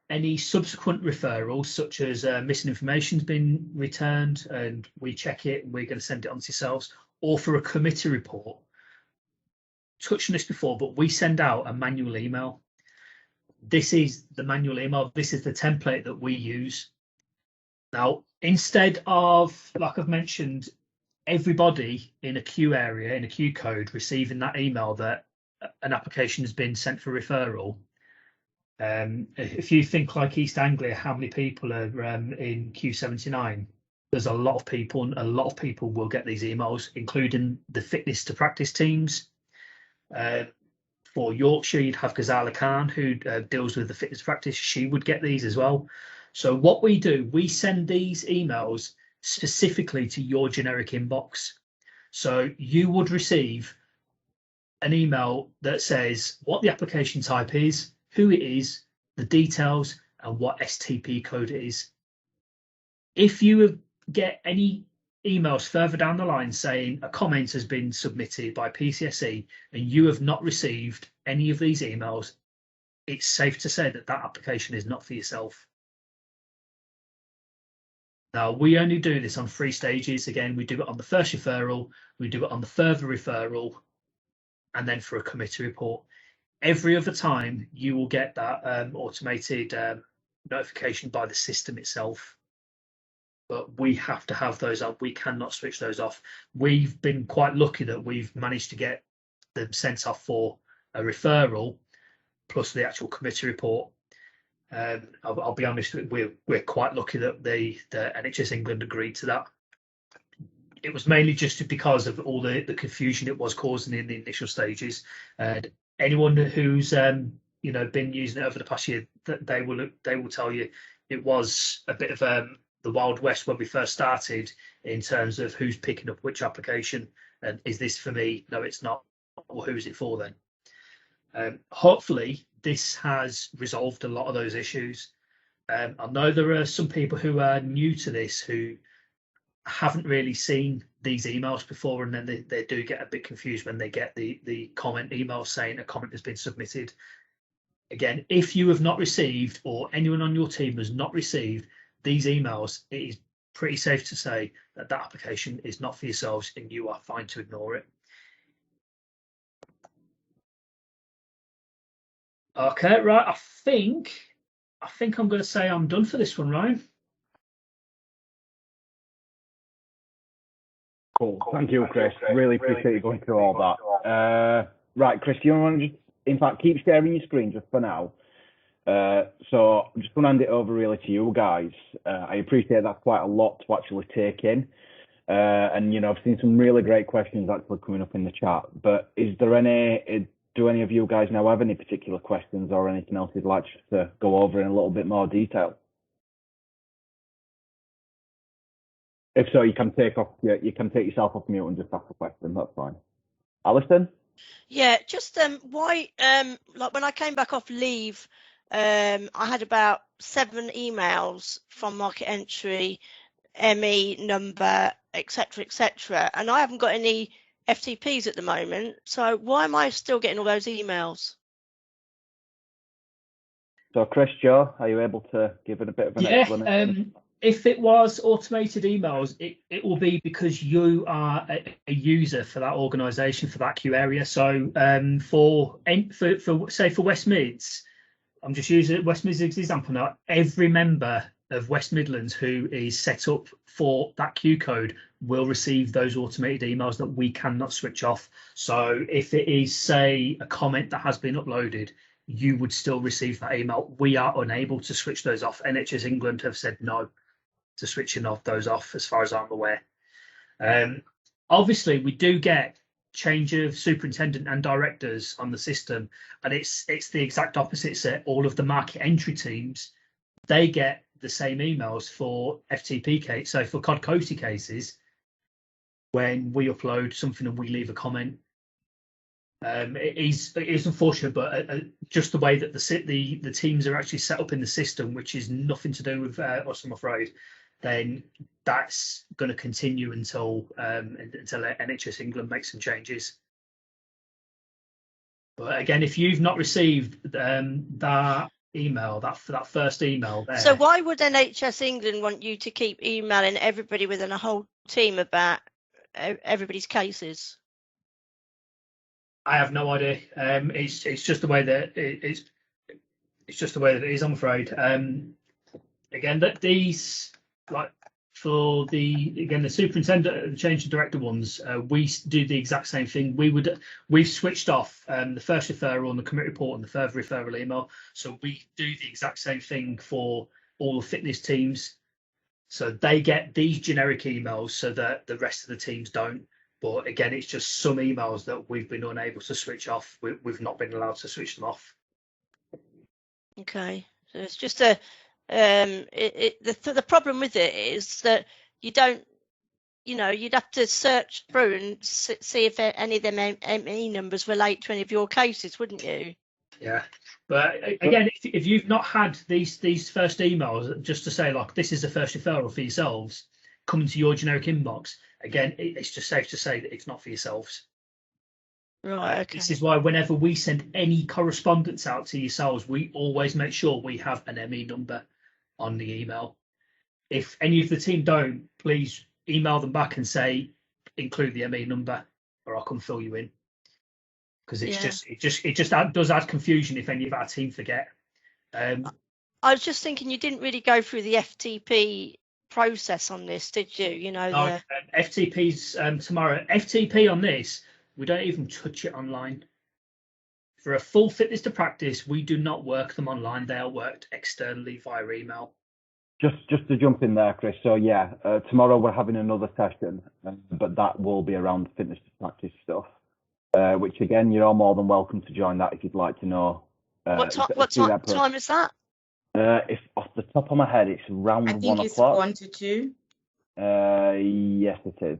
any subsequent referrals, such as missing information has been returned and we check it and we're going to send it on to yourselves, or for a committee report, touched on this before, but we send out a manual email. This is the manual email. This is the template that we use. Now, instead of, like I've mentioned, everybody in a queue area, in a queue code, receiving that email that an application has been sent for referral, if you think like East Anglia, how many people are in Q79? There's a lot of people, and a lot of people will get these emails, including the fitness to practice teams. For Yorkshire, you'd have Ghazala Khan, who deals with the fitness to practice. She would get these as well. So what we do, we send these emails specifically to your generic inbox. So you would receive an email that says what the application type is, who it is, the details, and what STP code it is. If you get any emails further down the line saying a comment has been submitted by PCSE and you have not received any of these emails, it's safe to say that that application is not for yourself. Now, we only do this on 3 stages. Again, we do it on the first referral, we do it on the further referral, and then for a committee report. Every other time you will get that automated notification by the system itself, but we have to have those up. We cannot switch those off. We've been quite lucky that we've managed to get them sent off for a referral plus the actual committee report. I'll be honest, we're quite lucky that the NHS England agreed to that. It was mainly just because of all the confusion it was causing in the initial stages. Anyone who's been using it over the past year, that they will tell you it was a bit of the Wild West when we first started in terms of who's picking up which application, and is this for me? No, it's not. Well, who's it for then? Hopefully this has resolved a lot of those issues. I know there are some people who are new to this who haven't really seen these emails before, and then they do get a bit confused when they get the comment email saying a comment has been submitted. Again, if you have not received, or anyone on your team has not received these emails, it is pretty safe to say that that application is not for yourselves and you are fine to ignore it. Okay, right. I think I'm going to say I'm done for this one, Ryan. Cool. Thank you, Chris. Really appreciate you going through all that. Right, Chris, you want to just, in fact, keep sharing your screen just for now. So I'm just going to hand it over really to you guys. I appreciate that's quite a lot to actually take in. And, I've seen some really great questions actually coming up in the chat. But do any of you guys now have any particular questions or anything else you'd like to go over in a little bit more detail? If so, you can take yourself off mute and just ask a question. That's fine. Alison? Yeah, just why like when I came back off leave, I had about 7 emails from market entry, ME number, etc., and I haven't got any FTPs at the moment. So why am I still getting all those emails? So Chris, Joe, are you able to give it a bit of an explanation? If it was automated emails, it will be because you are a user for that organisation, for that queue area. So for West Mids, I'm just using West Mids as an example now. Every member of West Midlands who is set up for that queue code will receive those automated emails that we cannot switch off. So if it is, say, a comment that has been uploaded, you would still receive that email. We are unable to switch those off. NHS England have said no to switching those off, as far as I'm aware. Obviously, we do get change of superintendent and directors on the system, and it's the exact opposite. So all of the market entry teams, they get the same emails for FTP case. So for Cod Coty cases, when we upload something and we leave a comment, it is unfortunate, but just the way that the teams are actually set up in the system, which is nothing to do with us, I'm afraid, then that's going to continue until NHS England makes some changes. But again, if you've not received that email, that first email there. So why would NHS England want you to keep emailing everybody within a whole team about everybody's cases? I have no idea. It's just the way that it's just the way that it is, I'm afraid. Again, that these, like for the superintendent and the change of director ones, we do the exact same thing. We've switched off the first referral and the commit report and the further referral email. So we do the exact same thing for all the fitness teams. So they get these generic emails so that the rest of the teams don't. But again, it's just some emails that we've been unable to switch off. We've not been allowed to switch them off. Okay, so it's just the problem with it is that you don't, you'd have to search through and see if any of them ME numbers relate to any of your cases, wouldn't you? Yeah, but again, if you've not had these first emails, just to say like this is the first referral for yourselves coming to your generic inbox, again, it's just safe to say that it's not for yourselves. Right. Okay. This is why whenever we send any correspondence out to yourselves, we always make sure we have an ME number on the email. If any of the team don't, please email them back and say include the ME number, or I'll come fill you in. Because it just does add confusion if any of our team forget. I was just thinking you didn't really go through the FTP process on this, did you? No, FTP's tomorrow. FTP on this, we don't even touch it online. For a full fitness to practice, we do not work them online. They are worked externally via email. Just to jump in there, Chris. So yeah, tomorrow we're having another session, but that will be around fitness to practice stuff. Which again, you're all more than welcome to join that if you'd like to know What time is that? If off the top of my head, it's around I think 1 it's o'clock. 1 to 2. Yes, it is.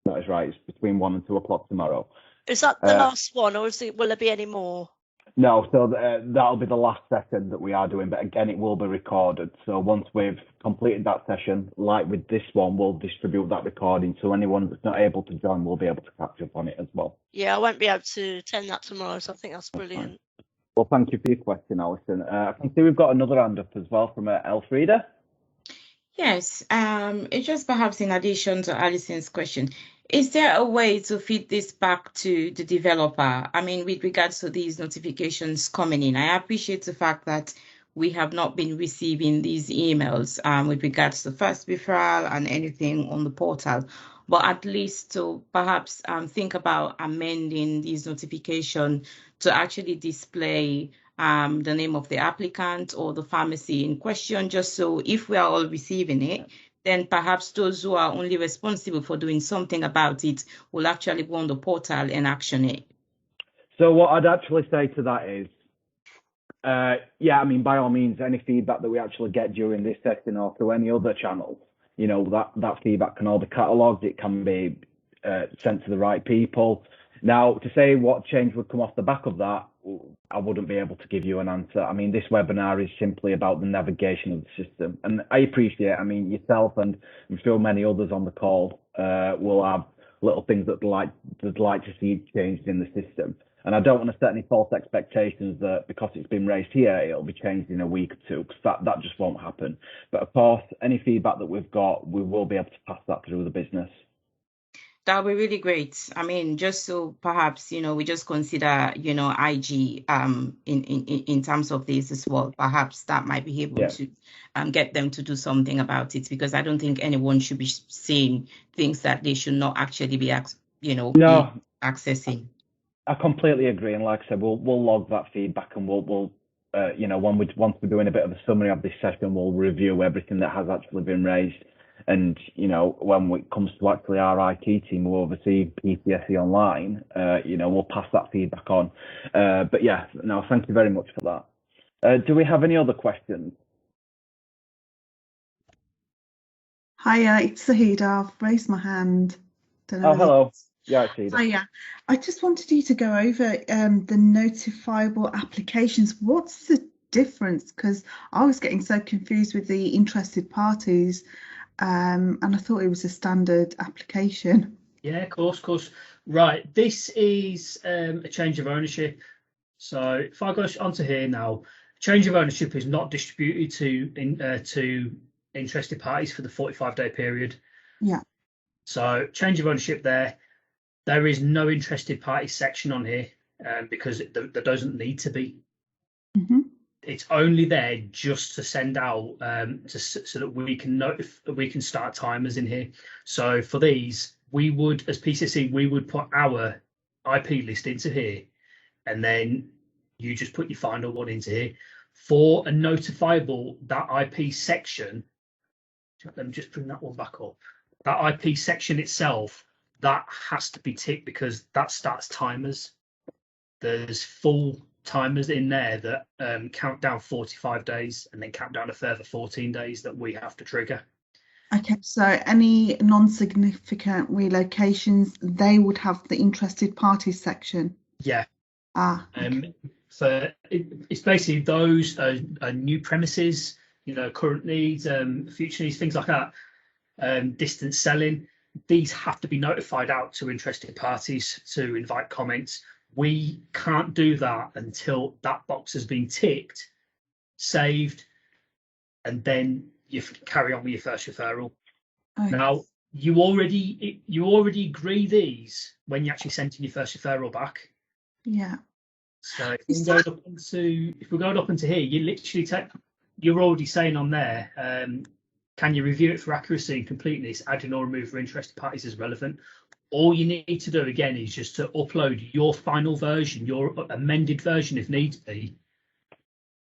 That is right. It's between 1 and 2 o'clock tomorrow. Is that the last one, or will there be any more? No, so that'll be the last session that we are doing, but again, it will be recorded. So once we've completed that session, like with this one, we'll distribute that recording. So anyone that's not able to join will be able to catch up on it as well. Yeah, I won't be able to attend that tomorrow, so I think that's brilliant. Well, thank you for your question, Alison. I can see we've got another hand up as well from Elfrida. Yes, it's just perhaps in addition to Alison's question, is there a way to feed this back to the developer? I mean, with regards to these notifications coming in, I appreciate the fact that we have not been receiving these emails with regards to first referral and anything on the portal, but at least to perhaps think about amending these notifications to actually display the name of the applicant or the pharmacy in question, just so if we are all receiving it, then perhaps those who are only responsible for doing something about it will actually go on the portal and action it. So what I'd actually say to that is, yeah, I mean, by all means, any feedback that we actually get during this session or through any other channels, you know, that feedback can all be catalogued. It can be sent to the right people. Now, to say what change would come off the back of that, I wouldn't be able to give you an answer. I mean, this webinar is simply about the navigation of the system. And I appreciate, I mean, yourself and I'm sure many others on the call will have little things that they'd like to see changed in the system. And I don't want to set any false expectations that because it's been raised here, it'll be changed in a week or two, because that just won't happen. But of course, any feedback that we've got, we will be able to pass that through the business. That would be really great. I mean, just so perhaps, you know, we just consider, you know, IG in terms of this as well. Perhaps that might be able to get them to do something about it, because I don't think anyone should be seeing things that they should not actually be, be accessing. I completely agree, and like I said, we'll log that feedback, and we'll you know, once we're doing a bit of a summary of this session, we'll review everything that has actually been raised. And, you know, when it comes to actually our IT team who oversee PCSE Online, you know, we'll pass that feedback on. But yeah, no, thank you very much for that. Do we have any other questions? Hiya, it's Sahida. I've raised my hand. Oh, hello. Yeah, it's Sahida. Hiya. I just wanted you to go over the notifiable applications. What's the difference? Because I was getting so confused with the interested parties. And I thought it was a standard application. Yeah, of course. Right, this is a change of ownership. So if I go onto here now, change of ownership is not distributed to interested parties for the 45-day period. Yeah. So change of ownership there is no interested party section on here because there doesn't need to be. Mm-hmm. It's only there just to send out so that we can start timers in here. So for these, we would, as PCSE, we would put our IP list into here, and then you just put your final one into here. For a notifiable, that IP section, let me just bring that one back up. That IP section itself, that has to be ticked because that starts timers. There's full timers in there that count down 45 days and then count down a further 14 days that we have to trigger. Okay, so any non-significant relocations, they would have the interested parties section? Yeah. Okay. So it's basically those new premises, you know, current needs, future needs, things like that, distance selling. These have to be notified out to interested parties to invite comments. We can't do that until that box has been ticked, saved, and then you carry on with your first referral. Okay. Now, you already agree these when you actually sent in your first referral back. Yeah. So if we go up into here, you literally you're already saying on there, can you review it for accuracy and completeness, adding or remove for interested parties as relevant? All you need to do again is just to upload your final version, your amended version if needs be,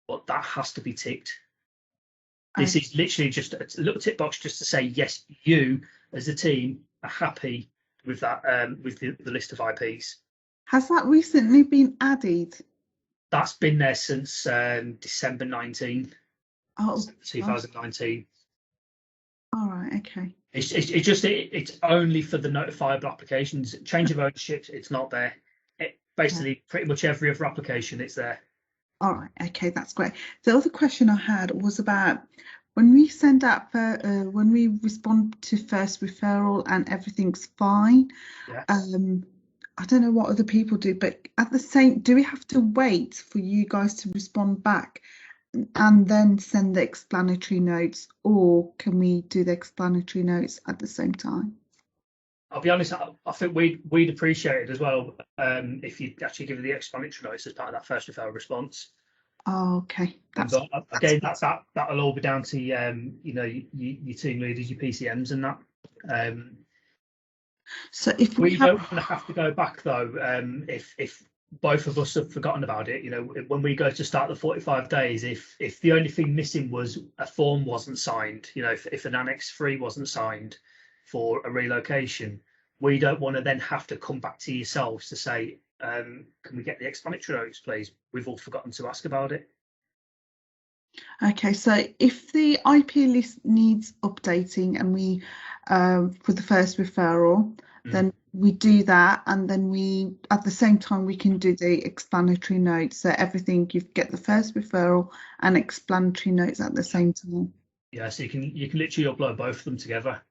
but that has to be ticked. This is literally just a little tick box just to say, yes, you as a team are happy with that, with the list of IPs. Has that recently been added? That's been there since December 2019. All right, okay. It's only for the notifiable applications. Change of ownership, it's not there. Basically, pretty much every other application, it's there. All right, okay, that's great. The other question I had was about when we send out when we respond to first referral and everything's fine. Yeah. I don't know what other people do, but do we have to wait for you guys to respond back and then send the explanatory notes, or can we do the explanatory notes at the same time? I'll be honest, I think we'd appreciate it as well if you actually give the explanatory notes as part of that first referral response. Oh, okay. That'll all be down to your team leaders, your PCMs, and that. So if we don't want to have to go back though, if both of us have forgotten about it, when we go to start the 45 days, if the only thing missing was a form wasn't signed, if an Annex 3 wasn't signed for a relocation, we don't want to then have to come back to yourselves to say, can we get the explanatory notes, please? We've all forgotten to ask about it. Okay, so if the IP list needs updating and we, for the first referral, then we do that, and then we, at the same time, we can do the explanatory notes. So everything, you get the first referral and explanatory notes at the same time. Yeah, so you can literally upload both of them together.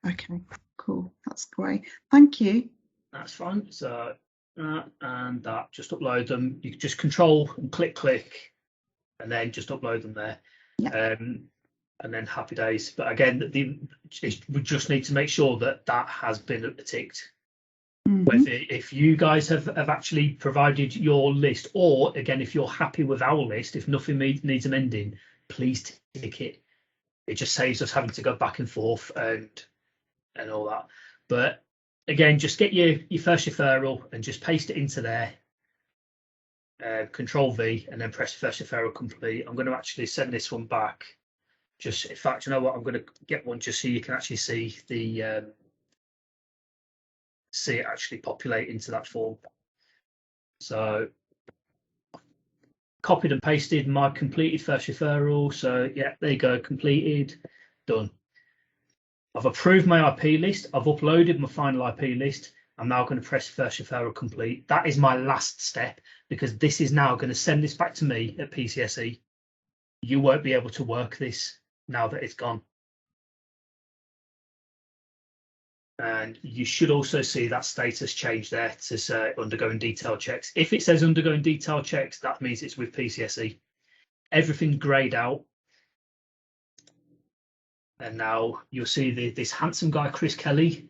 Okay, cool. That's great. Thank you. That's fine. So and that, just upload them. You can just control and click, and then just upload them there. Yeah. And then happy days. But again, we just need to make sure that has been ticked. Whether if you guys have actually provided your list, or again, if you're happy with our list, if nothing needs amending, please tick it. It just saves us having to go back and forth and all that. But again, just get your first referral and just paste it into there. Control V and then press first referral complete. I'm going to actually send this one back. Just, in fact, you know what? I'm going to get one just so you can actually see see it actually populate into that form. So copied and pasted my completed first referral. So yeah, there you go, completed, done. I've approved my IP list. I've uploaded my final IP list. I'm now going to press first referral complete. That is my last step, because this is now going to send this back to me at PCSE. You won't be able to work this now that it's gone. And you should also see that status change there to say undergoing detailed checks. If it says undergoing detailed checks, that means it's with PCSE. Everything's greyed out. And now you'll see this handsome guy, Chris Kelly,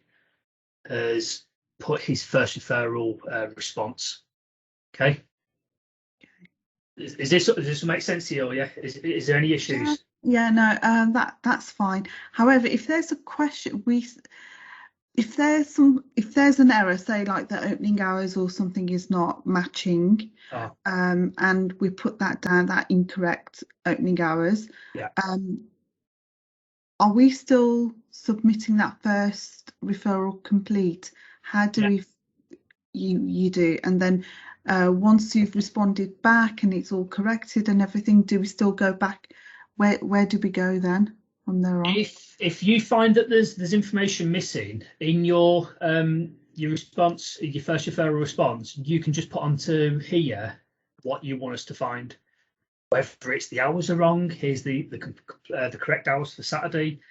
has put his first referral response. Okay. Does this make sense to you? Yeah. Is there any issues? Yeah, no, that's fine. However, if there's a question, if there's an error, say like the opening hours or something is not matching, and we put that down, that incorrect opening hours, yeah. Are we still submitting that first referral complete? How do you do? And then once you've responded back and it's all corrected and everything, do we still go back? Where do we go then from there on? If you find that there's information missing in your response, your first referral response, you can just put onto here what you want us to find. Whether it's the hours are wrong, here's the correct hours for Saturday,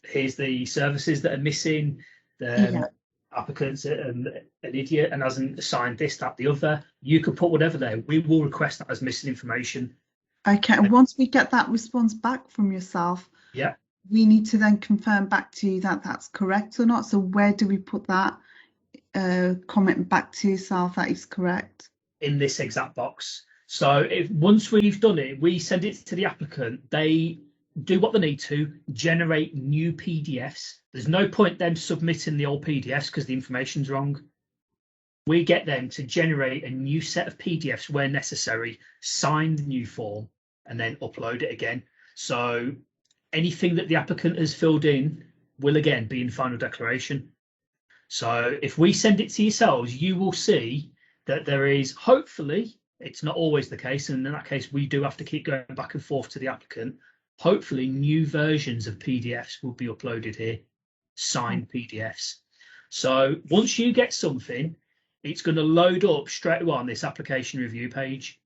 here's the services that are missing, the applicant's an idiot and hasn't assigned this, that, the other. You could put whatever there. We will request that as missing information. Okay, and once we get that response back from yourself, we need to then confirm back to you that that's correct or not. So where do we put that comment back to yourself that is correct? In this exact box. So once we've done it, we send it to the applicant. They do what they need to, generate new PDFs. There's no point them submitting the old PDFs because the information's wrong. We get them to generate a new set of PDFs where necessary, sign the new form, and then upload it again. So anything that the applicant has filled in will again be in final declaration. So if we send it to yourselves, you will see that there is hopefully It's not always the case, and in that case, we do have to keep going back and forth to the applicant. Hopefully, new versions of PDFs will be uploaded here, signed PDFs. So once you get something, it's going to load up straight away on this application review page.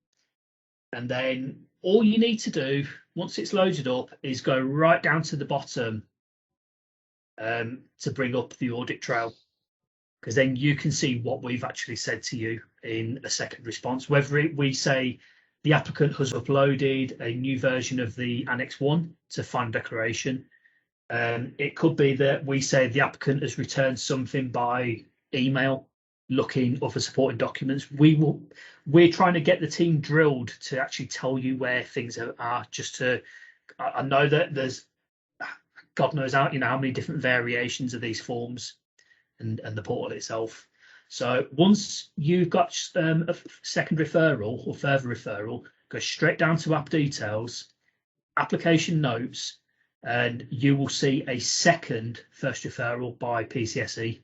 And then all you need to do, once it's loaded up, is go right down to the bottom to bring up the audit trail, because then you can see what we've actually said to you in a second response. Whether we say the applicant has uploaded a new version of the Annex 1 to final declaration. It could be that we say the applicant has returned something by email looking over supporting documents. We're trying to get the team drilled to actually tell you where things are, just to, I know that there's, God knows how, how many different variations of these forms and the portal itself. So once you've got a second referral or further referral, go straight down to app details, application notes, and you will see a second first referral by PCSE.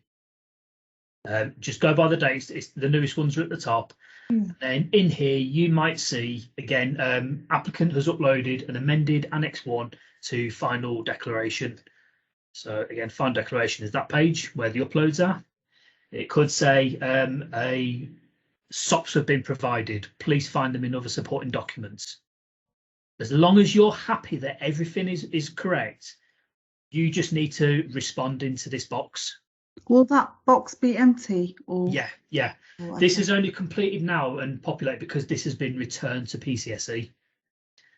Just go by the dates. It's the newest ones are at the top. And in here, you might see, again, applicant has uploaded an amended Annex 1 to final declaration. So again, final declaration is that page where the uploads are. It could say a SOPs have been provided. Please find them in other supporting documents. As long as you're happy that everything is correct, you just need to respond into this box. Will that box be empty? Or Yeah. Oh, okay. This is only completed now and populated because this has been returned to PCSE.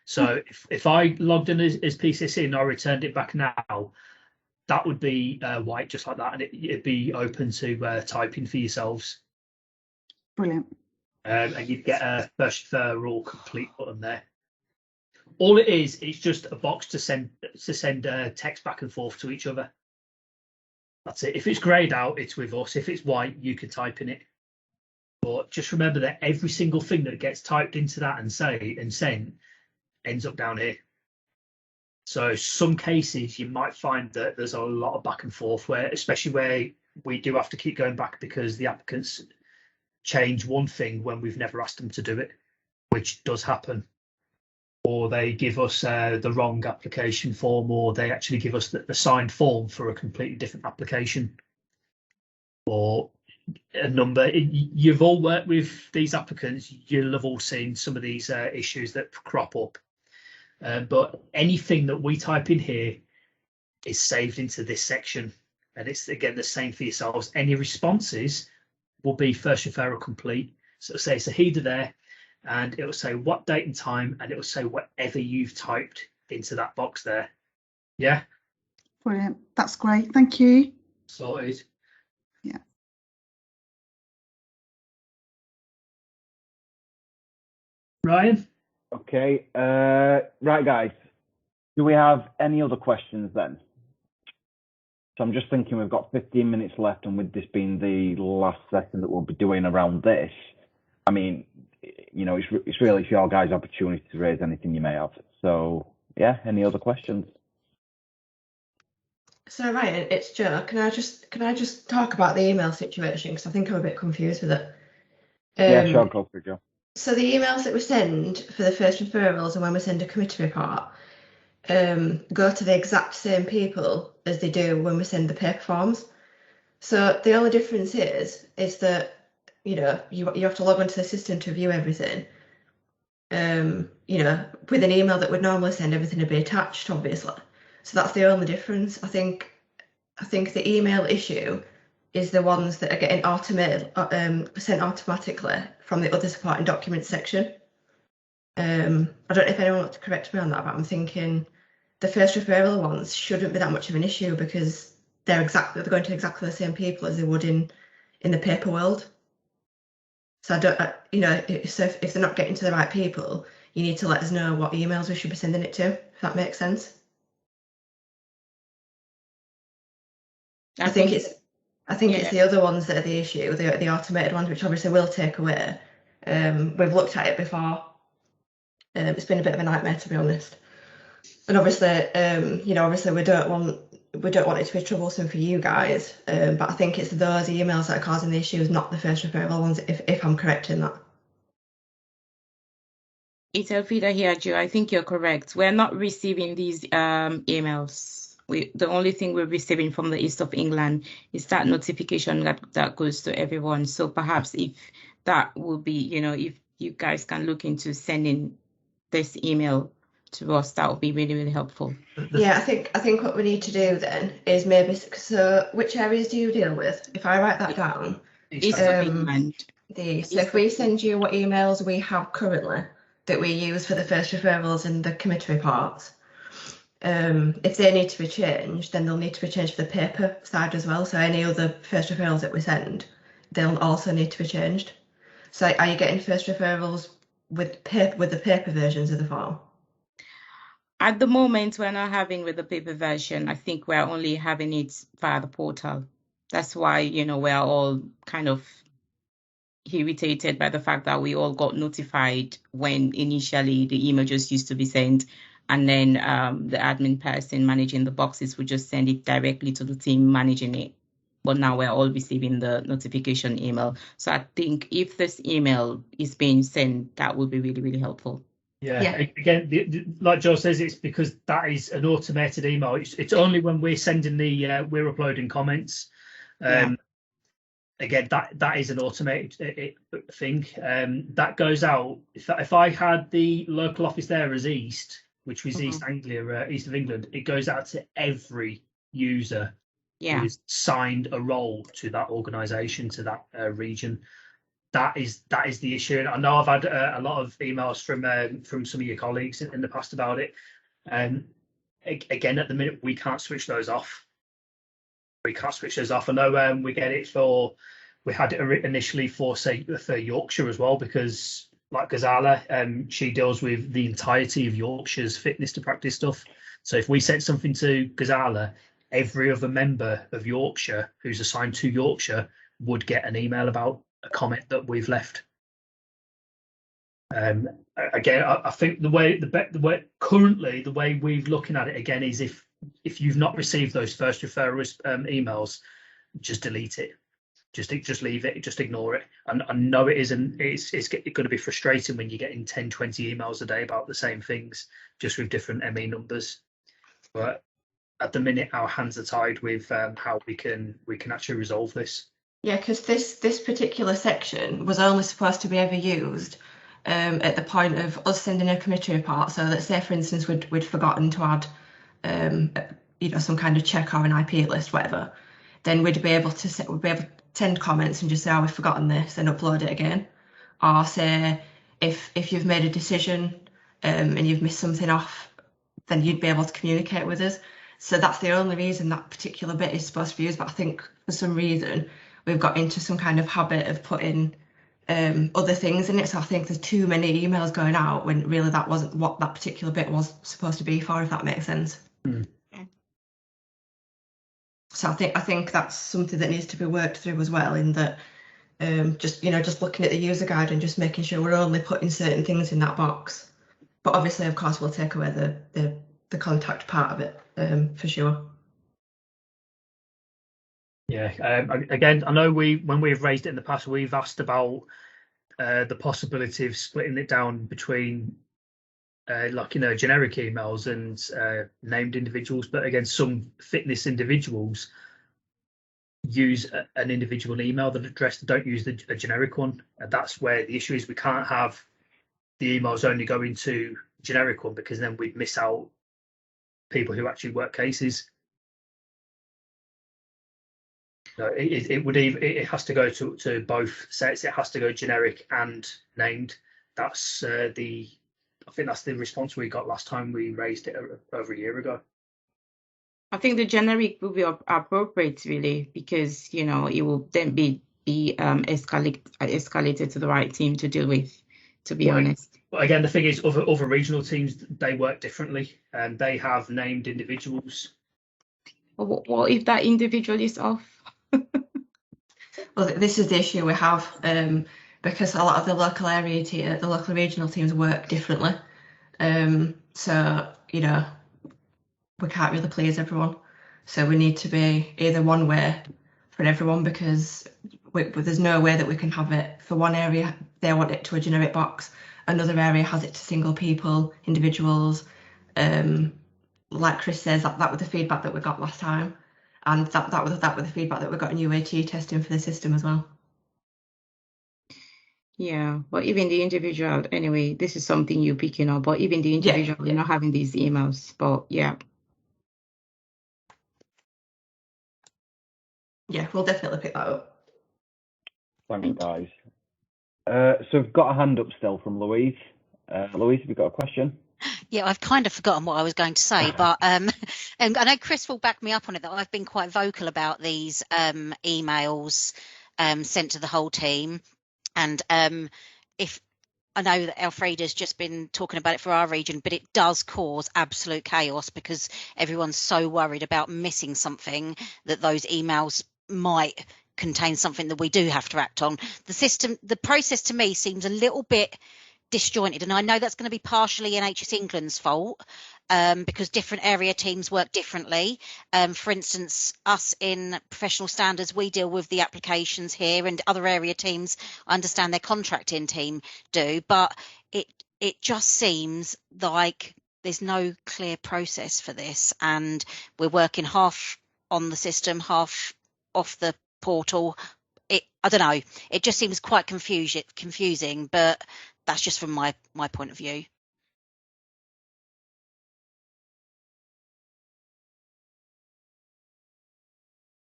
So if I logged in as PCSE and I returned it back now, that would be white just like that, and it'd be open to typing for yourselves. Brilliant. And you'd get a first referral complete button there. All it is, it's just a box to send text back and forth to each other. That's it. If it's greyed out, it's with us. If it's white, you can type in it. But just remember that every single thing that gets typed into that and sent ends up down here. So some cases you might find that there's a lot of back and forth, where, especially where we do have to keep going back because the applicants change one thing when we've never asked them to do it, which does happen. Or they give us the wrong application form, or they actually give us the signed form for a completely different application. Or a number. You've all worked with these applicants, you'll have all seen some of these issues that crop up. But anything that we type in here is saved into this section, and it's again the same for yourselves. Any responses will be first referral complete. So it'll say it's a header there, and it will say what date and time, and it will say whatever you've typed into that box there. Yeah. Brilliant. That's great. Thank you. Sorted. Yeah. Ryan. Okay, right, guys. Do we have any other questions then? So I'm just thinking we've got 15 minutes left, and with this being the last session that we'll be doing around this, I mean, it's really your guys' opportunity to raise anything you may have. So yeah, any other questions? So Ryan, it's Jo. Can I just talk about the email situation, because I think I'm a bit confused with it. Yeah, sure, go for it, Jo. So the emails that we send for the first referrals and when we send a committee report go to the exact same people as they do when we send the paper forms. So the only difference is that you have to log onto the system to view everything. With an email that would normally send, everything would be attached, obviously. So that's the only difference. I think the email issue is the ones that are getting sent automatically from the other supporting documents section. I don't know if anyone wants to correct me on that, but I'm thinking the first referral ones shouldn't be that much of an issue because they're going to exactly the same people as they would in the paper world. So I don't, so if they're not getting to the right people, you need to let us know what emails we should be sending it to, if that makes sense. I think it's the other ones that are the issue, the automated ones, which obviously will take away. We've looked at it before. It's been a bit of a nightmare, to be honest. And obviously, we don't want it to be troublesome for you guys. But I think it's those emails that are causing the issues, not the first referral ones, if I'm correct in that. It's Elfrida here, Joe. I think you're correct. We're not receiving these emails. The only thing we're receiving from the East of England is that notification that goes to everyone. So perhaps if that will be, if you guys can look into sending this email to us, that would be really, really helpful. Yeah, I think what we need to do then is maybe, so which areas do you deal with? If I write that down, East of England. So if we send you what emails we have currently that we use for the first referrals and the committee reports, if they need to be changed, then they'll need to be changed for the paper side as well. So any other first referrals that we send, they'll also need to be changed. So are you getting first referrals with the paper versions of the form? At the moment, we're not having with the paper version. I think we're only having it via the portal. That's why, we're all kind of irritated by the fact that we all got notified when initially the email just used to be sent, and then the admin person managing the boxes would just send it directly to the team managing it. But now we're all receiving the notification email. So I think if this email is being sent, that would be really, really helpful. Yeah. Again, like Joe says, it's because that is an automated email. It's only when we're sending we're uploading comments. Again, that is an automated thing. That goes out. If I had the local office there as East, which was East Anglia, East of England, it goes out to every user who has signed a role to that organisation, to that region. That is the issue. And I know I've had a lot of emails from some of your colleagues in the past about it. Again, at the minute, we can't switch those off. I know we get it we had it initially for Yorkshire as well, because like Ghazala, she deals with the entirety of Yorkshire's fitness to practice stuff. So if we sent something to Ghazala, every other member of Yorkshire who's assigned to Yorkshire would get an email about a comment that we've left. Again, I think the way currently the way we're looking at it again is if you've not received those first referrals emails, just delete it. Just leave it. Just ignore it. And I know it isn't. It's going to be frustrating when you're getting 10, 20 emails a day about the same things, just with different ME numbers. But at the minute, our hands are tied with how we can actually resolve this. Yeah, because this particular section was only supposed to be ever used at the point of us sending a committee report. So that, say for instance, we'd forgotten to add some kind of check or an IP list, whatever, then we'd be able to send comments and just say, we've forgotten this, and upload it again. Or say if you've made a decision and you've missed something off, then you'd be able to communicate with us. So that's the only reason that particular bit is supposed to be used. But I think for some reason we've got into some kind of habit of putting other things in it. So I think there's too many emails going out when really that wasn't what that particular bit was supposed to be for, if that makes sense. So I think that's something that needs to be worked through as well, in that just looking at the user guide and just making sure we're only putting certain things in that box. But obviously, of course, we'll take away the contact part of it for sure. Yeah. Again, I know when we've raised it in the past, we've asked about the possibility of splitting it down between generic emails and named individuals. But again, some fitness individuals use an individual email address. They don't use a generic one. And that's where the issue is. We can't have the emails only going to generic one, because then we'd miss out people who actually work cases. No, it has to go to both sets. It has to go generic and named. That's I think that's the response we got last time we raised it over a year ago. I think the generic will be appropriate, really, because it will then be escalated to the right team to deal with, to be honest. But again, the thing is, other regional teams, they work differently, and they have named individuals. What if that individual is off? Well, this is the issue we have, because a lot of the local regional teams work differently. So, we can't really please everyone. So we need to be either one way for everyone, because there's no way that we can have it for one area, they want it to a generic box, another area has it to single people, individuals. Like Chris says, that was the feedback that we got last time, and that was the feedback that we got in UAT testing for the system as well. Yeah, but even the individual, anyway, this is something you're picking up, but even the individual, we're not having these emails, but yeah. Yeah, we'll definitely pick that up. Thanks, guys. So we've got a hand up still from Louise. Louise, have you got a question? Yeah, I've kind of forgotten what I was going to say, but and I know Chris will back me up on it, that I've been quite vocal about these emails sent to the whole team. And if I know that Alfreda's just been talking about it for our region, but it does cause absolute chaos because everyone's so worried about missing something that those emails might contain something that we do have to act on. The process to me seems a little bit disjointed, and I know that's going to be partially NHS England's fault because different area teams work differently. For instance, us in professional standards, we deal with the applications here, and other area teams, I understand their contracting team do, but it just seems like there's no clear process for this, and we're working half on the system, half off the portal. I don't know, it just seems quite confusing, but that's just from my point of view.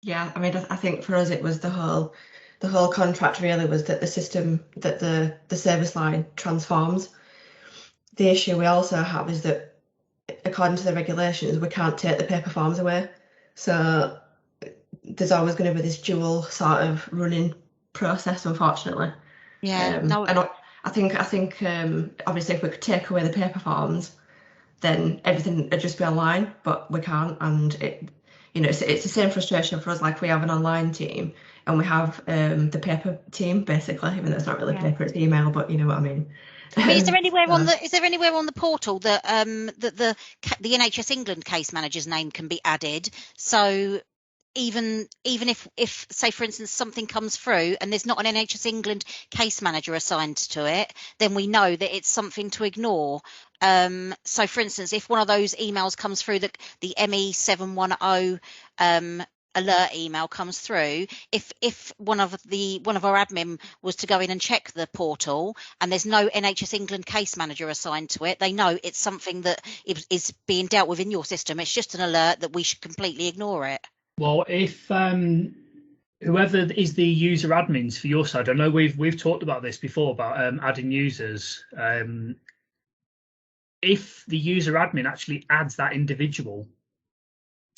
Yeah, I mean, I think for us it was the whole contract really was that the system, that the service line transforms. The issue we also have is that according to the regulations, we can't take the paper forms away. So there's always going to be this dual sort of running process, unfortunately. Yeah, And I think obviously if we could take away the paper forms, then everything would just be online, but we can't, and it's the same frustration for us. Like, we have an online team and we have the paper team, basically, even though it's not really paper, it's email, but you know what I mean. I mean, is there anywhere on the portal that the NHS England case manager's name can be added? So even if say for instance something comes through and there's not an NHS England case manager assigned to it, then we know that it's something to ignore. So for instance, if one of those emails comes through, the ME 710 alert email comes through, if one of our admin was to go in and check the portal and there's no NHS England case manager assigned to it, they know it's something that is being dealt with in your system. It's just an alert that we should completely ignore it. Well, if whoever is the user admins for your side, I know we've talked about this before about adding users. If the user admin actually adds that individual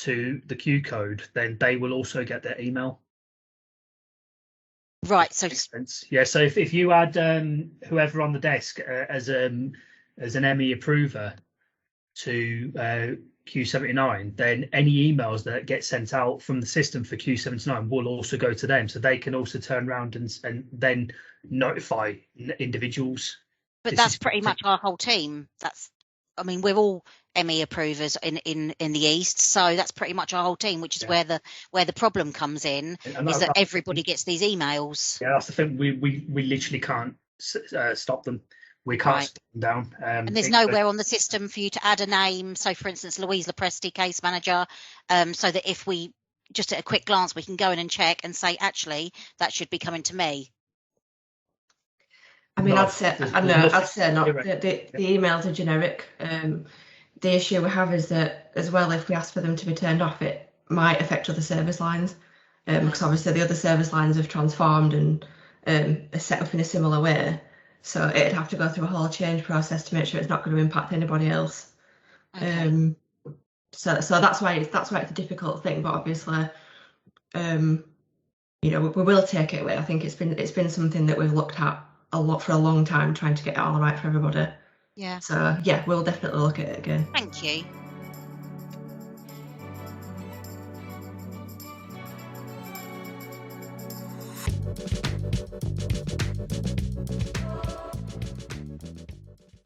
to the Q code, then they will also get their email. Right. So yeah. So if you add whoever on the desk as an ME approver to Q79, then any emails that get sent out from the system for Q79 will also go to them, so they can also turn around and then notify individuals. But that's pretty much our whole team. I mean, we're all ME approvers in the East, so that's pretty much our whole team, which is where the problem comes in, is that everybody gets these emails. Yeah, that's the thing. We literally can't stop them. We can't stop them down. And there's nowhere on the system for you to add a name. So, for instance, Louise Lepresti, case manager, so that if we just at a quick glance, we can go in and check and say, actually, that should be coming to me. I mean, I'd say not. The emails are generic. The issue we have is that, as well, if we ask for them to be turned off, it might affect other service lines, because obviously the other service lines have transformed and are set up in a similar way. So it'd have to go through a whole change process to make sure it's not going to impact anybody else. Okay. So that's why it's a difficult thing. But obviously, we will take it away. I think it's been something that we've looked at a lot for a long time, trying to get it all right for everybody. Yeah. So yeah, we'll definitely look at it again. Thank you.